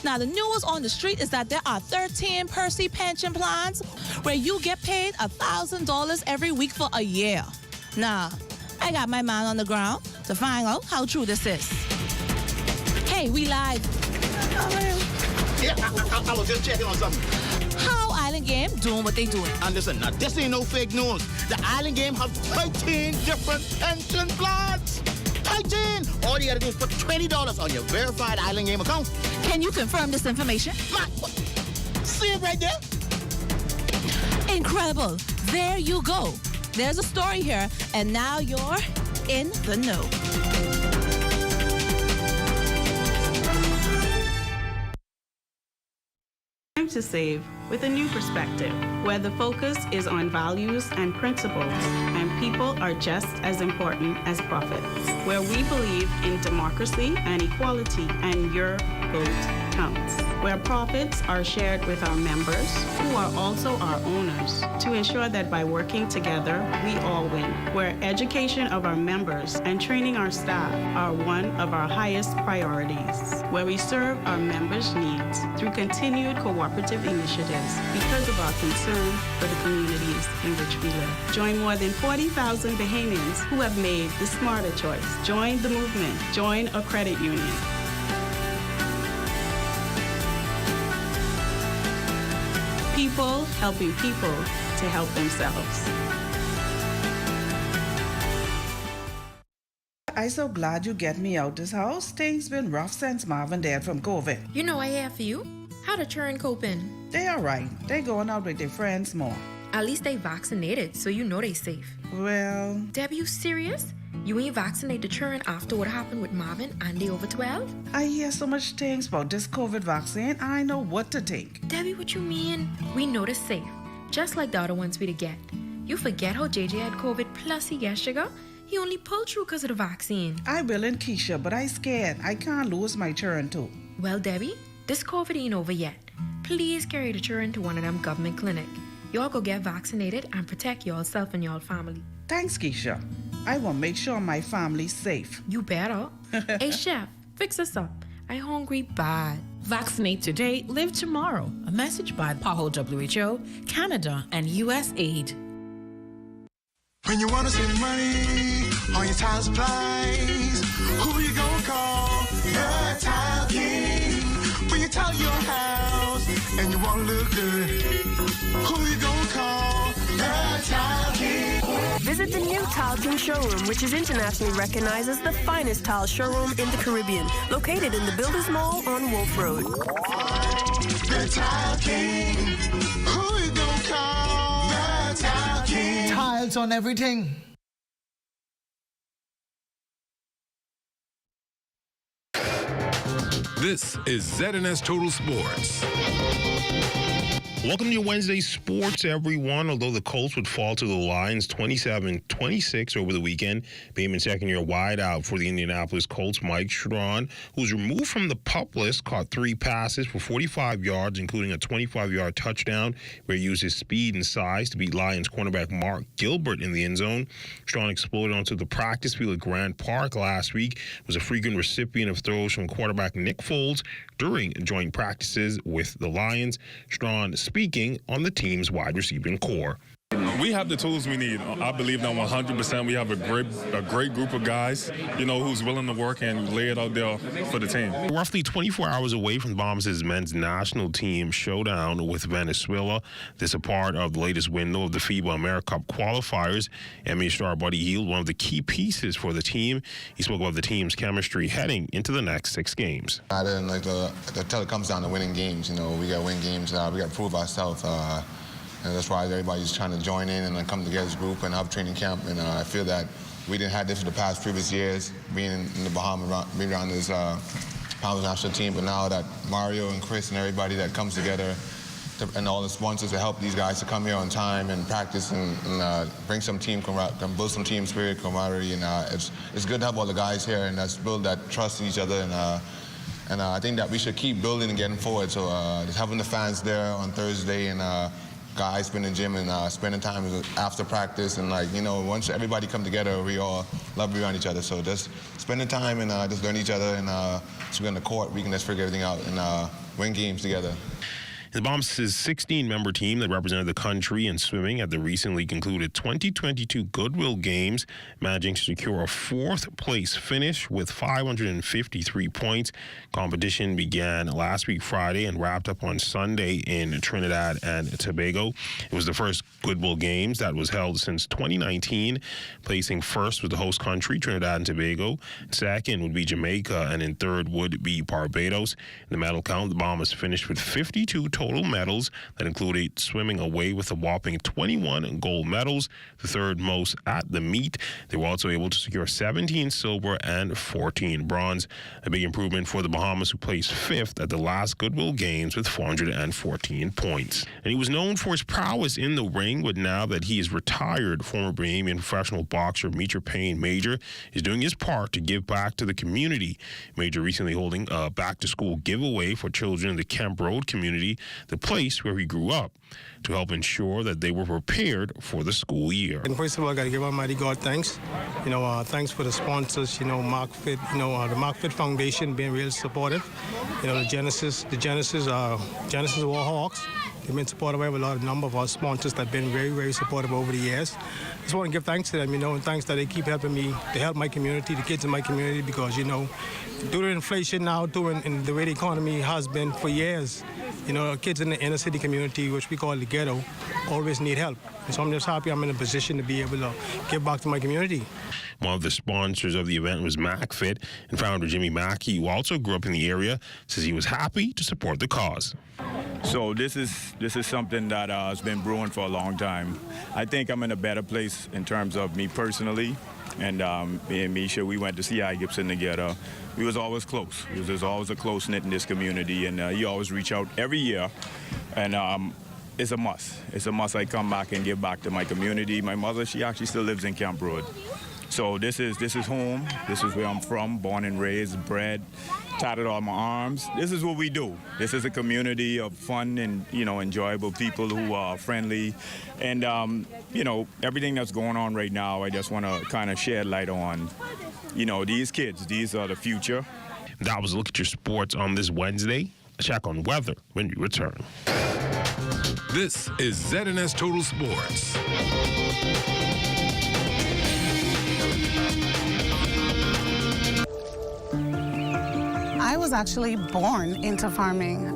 Now, the news on the street is that there are 13 Percy pension plans where you get paid $1,000 every week for a year. Now, I got my man on the ground to find out how true this is. Hey, we live. Yeah, I was just checking on something. How Island Game doing what they doing? And listen, now this ain't no fake news. The Island Game have 13 different pension plans. 13! All you gotta do is put $20 on your verified Island Game account. Can you confirm this information? See it right there? Incredible. There you go. There's a story here, and now you're in the know. Time to save with a new perspective, where the focus is on values and principles, and people are just as important as profits, where we believe in democracy and equality, and your vote counts, where profits are shared with our members, who are also our owners, to ensure that by working together, we all win, where education of our members and training our staff are one of our highest priorities, where we serve our members' needs through continued cooperative initiatives because of our concern for the communities in which we live. Join more than 40,000 Bahamians who have made the smarter choice. Join the movement. Join a credit union. People helping people to help themselves. I'm so glad you get me out this house. Things been rough since Marvin died from COVID. You know I have for you. How the children coping? They all right. They going out with their friends more. At least they vaccinated, so you know they safe. Well... Debbie, you serious? You ain't vaccinate the children after what happened with Marvin and they over 12? I hear so much things about this COVID vaccine, I know what to think. Debbie, what you mean? We know they're safe, just like the other ones we to get. You forget how JJ had COVID plus he got sugar? He only pulled through because of the vaccine. I will in Keisha, but I scared. I can't lose my children too. Well, Debbie, this COVID ain't over yet. Please carry the children to one of them government clinic. Y'all go get vaccinated and protect yourself and your family. Thanks, Keisha. I will make sure my family's safe. You better. Hey, chef, fix us up. I hungry bad. Vaccinate today, live tomorrow. A message by PAHO WHO, Canada, and USAID. When you want to save money on your tile supplies, who you gonna call? The Tile King. When you tile your house and you want to look good, who you gonna call? The Tile King. Visit the new Tile King showroom, which is internationally recognized as the finest tile showroom in the Caribbean, located in the Builders Mall on Wolf Road. The Tile King. Who you gonna call? The Tile King. Tiles on everything. This is ZNS Total Sports. Welcome to your Wednesday Sports, everyone. Although the Colts would fall to the Lions 27-26 over the weekend, Bateman's second-year wideout for the Indianapolis Colts, Mike Strawn, who was removed from the PUP list, caught 3 passes for 45 yards, including a 25-yard touchdown, where he used his speed and size to beat Lions cornerback Mark Gilbert in the end zone. Strawn exploded onto the practice field at Grant Park last week, was a frequent recipient of throws from quarterback Nick Foles during joint practices with the Lions. Strawn speaking on the team's wide receiving core. We have the tools we need. I believe that 100%. We have a great group of guys, who's willing to work and lay it out there for the team. Roughly 24 hours away from the Bombers' men's national team showdown with Venezuela. This is a part of the latest window of the FIBA AmeriCup qualifiers. NBA star Buddy Hield, one of the key pieces for the team. He spoke about the team's chemistry heading into the next 6 games. I didn't like until it comes down to winning games. We got to win games. We got to prove ourselves. And that's why everybody's trying to join in and come together as a group and have training camp. And I feel that we didn't have this for the previous years, being in the Bahamas, being around this Bahamas national team. But now that Mario and Chris and everybody that comes together and all the sponsors to help these guys to come here on time and practice and bring some team, build some team spirit, camaraderie. And it's good to have all the guys here and let's build that trust in each other. And I think that we should keep building and getting forward. So just having the fans there on Thursday and guys been in the gym and spending time after practice and once everybody come together, we all love being around each other. So just spending time and just learn each other and so we're on the court, we can just figure everything out and win games together. The Bombs' 16-member team that represented the country in swimming at the recently concluded 2022 Goodwill Games, managing to secure a 4th-place finish with 553 points. Competition began last week Friday and wrapped up on Sunday in Trinidad and Tobago. It was the first Goodwill Games that was held since 2019. Placing first was the host country, Trinidad and Tobago. Second would be Jamaica, and in third would be Barbados. In the medal count, the Bombers finished with 52 total medals that included swimming away with a whopping 21 gold medals, the third most at the meet. They were also able to secure 17 silver and 14 bronze, a big improvement for the Bahamas, who placed 5th at the last Goodwill Games with 414 points. And he was known for his prowess in the ring, but now that he is retired, former Bahamian professional boxer Mitra Payne Major is doing his part to give back to the community. Major recently holding a back-to-school giveaway for children in the Kemp Road community, the place where he grew up, to help ensure that they were prepared for the school year. And first of all, I got to give Almighty God thanks. Thanks for the sponsors, Mark Fit, the Mark Fit Foundation being real supportive. The Genesis Warhawks. They've been supportive. We have a number of our sponsors that have been very, very supportive over the years. Just want to give thanks to them, and thanks that they keep helping me to help my community, the kids in my community, because, due to inflation now, and the way the economy has been for years, kids in the inner city community, which we call the ghetto, always need help. And so I'm just happy I'm in a position to be able to give back to my community. One of the sponsors of the event was MacFit, and founder Jimmy Mackey, who also grew up in the area, says he was happy to support the cause. So this is something that has been brewing for a long time. I think I'm in a better place in terms of me personally, and me and Misha, we went to see I. Gibson together. We was always close. There's always a close-knit in this community, and you always reach out every year, and it's a must. It's a must I come back and give back to my community. My mother, she actually still lives in Camp Road. So this is home. This is where I'm from, born and raised, bred, tatted on my arms. This is what we do. This is a community of fun and, enjoyable people who are friendly. And, everything that's going on right now, I just want to kind of shed light on, these kids. These are the future. That was a look at your sports on this Wednesday. A check on weather when we return. This is ZNS Total Sports. I was actually born into farming.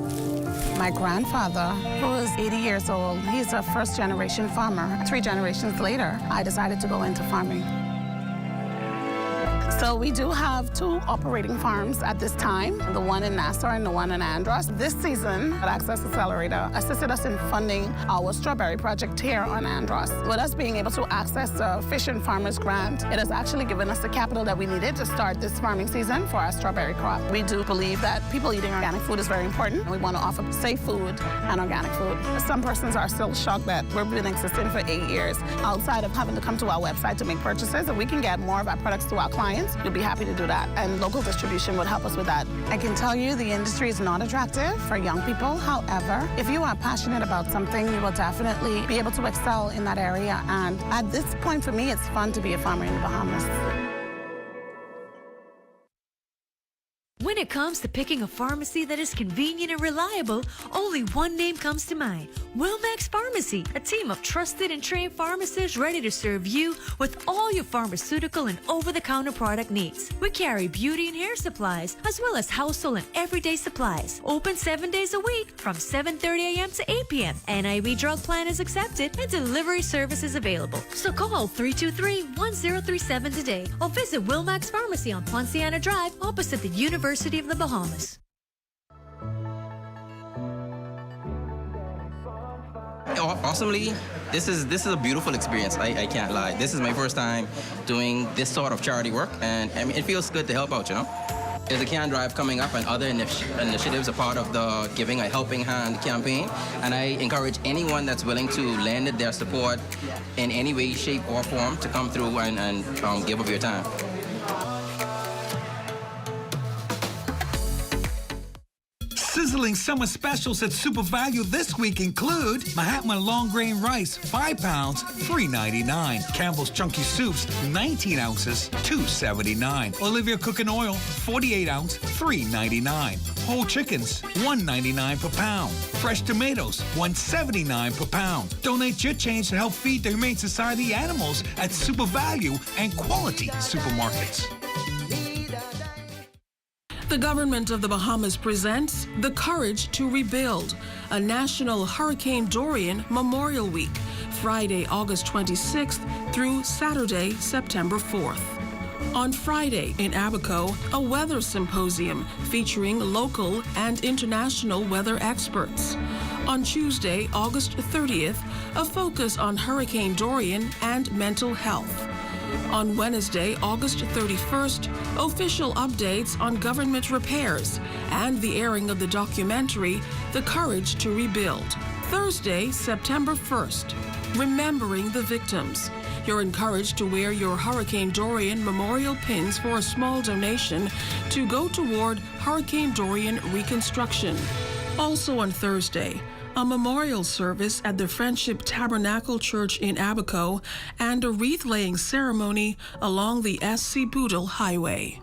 My grandfather, who is 80 years old, he's a first-generation farmer. 3 generations later, I decided to go into farming. So we do have 2 operating farms at this time, the one in Nassau and the one in Andros. This season, Access Accelerator assisted us in funding our strawberry project here on Andros. With us being able to access the Fish and Farmers Grant, it has actually given us the capital that we needed to start this farming season for our strawberry crop. We do believe that people eating organic food is very important. We want to offer safe food and organic food. Some persons are still shocked that we've been existing for 8 years. Outside of having to come to our website to make purchases, if we can get more of our products to our clients, we'll be happy to do that, and local distribution would help us with that. I can tell you the industry is not attractive for young people. However, if you are passionate about something, you will definitely be able to excel in that area. And at this point, for me, it's fun to be a farmer in the Bahamas. When it comes to picking a pharmacy that is convenient and reliable, only one name comes to mind: Wilmax Pharmacy, a team of trusted and trained pharmacists ready to serve you with all your pharmaceutical and over-the-counter product needs. We carry beauty and hair supplies, as well as household and everyday supplies. Open 7 days a week from 7:30 a.m. to 8 p.m. NIV drug plan is accepted and delivery service is available. So call 323-1037 today or visit Wilmax Pharmacy on Ponciana Drive opposite the University of the Bahamas. Awesomely, this is a beautiful experience. I can't lie. This is my first time doing this sort of charity work, and it feels good to help out, There's a can drive coming up, and other initiatives are part of the Giving a Helping Hand campaign, and I encourage anyone that's willing to lend their support in any way, shape, or form to come through and give of your time. Sizzling summer specials at Super Value this week include Mahatma long grain rice, 5 pounds, $3.99. Campbell's Chunky Soups, 19 ounces, $2.79. Olivia Cooking Oil, 48 ounce, $3.99. Whole chickens, $1.99 per pound. Fresh tomatoes, $1.79 per pound. Donate your change to help feed the Humane Society animals at Super Value and quality supermarkets. The government of the Bahamas presents The Courage to Rebuild, a National Hurricane Dorian Memorial Week, Friday, August 26th through Saturday, September 4th. On Friday in Abaco, a weather symposium featuring local and international weather experts. On Tuesday, August 30th, a focus on Hurricane Dorian and mental health. On Wednesday, August 31st, official updates on government repairs and the airing of the documentary, The Courage to Rebuild. Thursday, September 1st, remembering the victims. You're encouraged to wear your Hurricane Dorian memorial pins for a small donation to go toward Hurricane Dorian reconstruction. Also on Thursday, a memorial service at the Friendship Tabernacle Church in Abaco, and a wreath-laying ceremony along the SC Bridal Highway.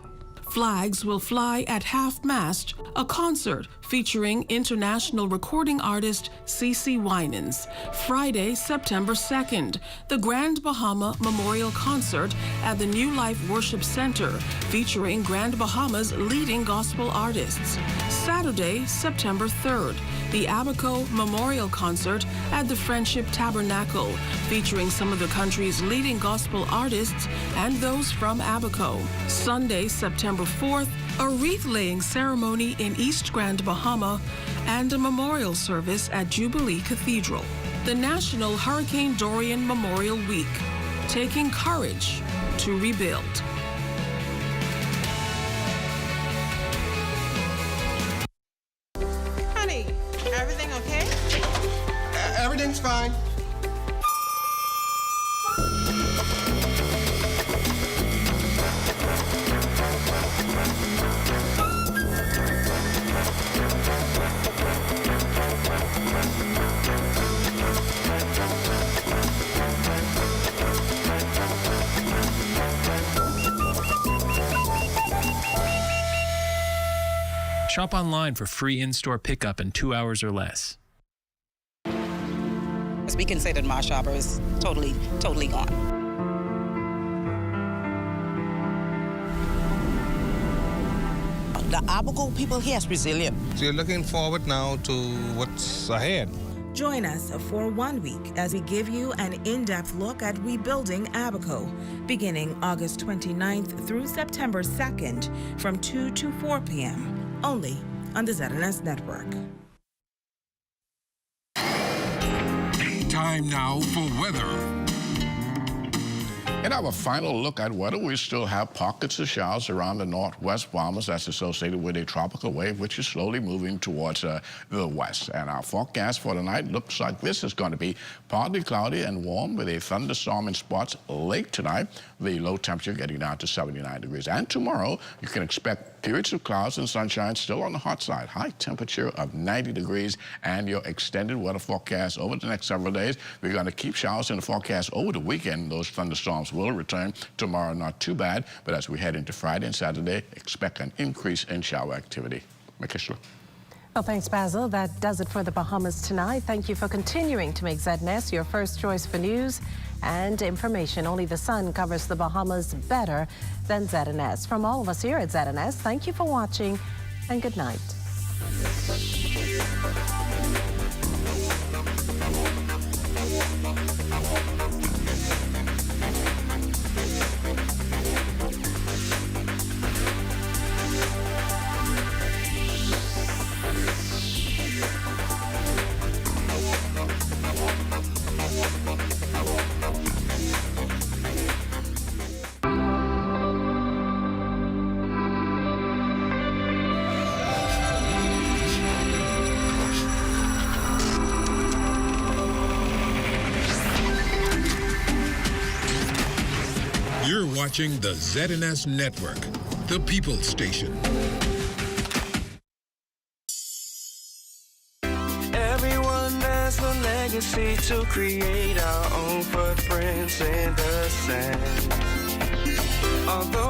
Flags will fly at half-mast, a concert featuring international recording artist CeCe Winans. Friday, September 2nd, the Grand Bahama Memorial Concert at the New Life Worship Center, featuring Grand Bahama's leading gospel artists. Saturday, September 3rd, the Abaco Memorial Concert at the Friendship Tabernacle, featuring some of the country's leading gospel artists and those from Abaco. Sunday, September 4th, a wreath-laying ceremony in East Grand Bahama and a memorial service at Jubilee Cathedral. The National Hurricane Dorian Memorial Week, taking courage to rebuild. Honey, everything okay? Everything's fine. Shop online for free in-store pickup in 2 hours or less. We considered my shoppers totally gone. The Abaco people here is resilient. So you're looking forward now to what's ahead. Join us for 1 week as we give you an in-depth look at rebuilding Abaco, beginning August 29th through September 2nd from 2 to 4 p.m., only on the ZNS Network. Time now for weather. In our final look at weather, we still have pockets of showers around the northwest Bahamas. That's associated with a tropical wave, which is slowly moving towards the west. And our forecast for tonight looks like this. Is going to be partly cloudy and warm with a thunderstorm in spots late tonight. The low temperature getting down to 79 degrees. And tomorrow, you can expect periods of clouds and sunshine, still on the hot side. High temperature of 90 degrees. And your extended weather forecast over the next several days. We're going to keep showers in the forecast over the weekend. Those thunderstorms will return tomorrow. Not too bad, but as we head into Friday and Saturday, expect an increase in shower activity. Makishla. Well, thanks, Basil. That does it for the Bahamas tonight. Thank you for continuing to make ZNS your first choice for news and information. Only the sun covers the Bahamas better than ZNS. From all of us here at ZNS, thank you for watching and good night. You're watching the ZNS Network, the People's Station. Everyone has a legacy to create our own footprints in the sand. Although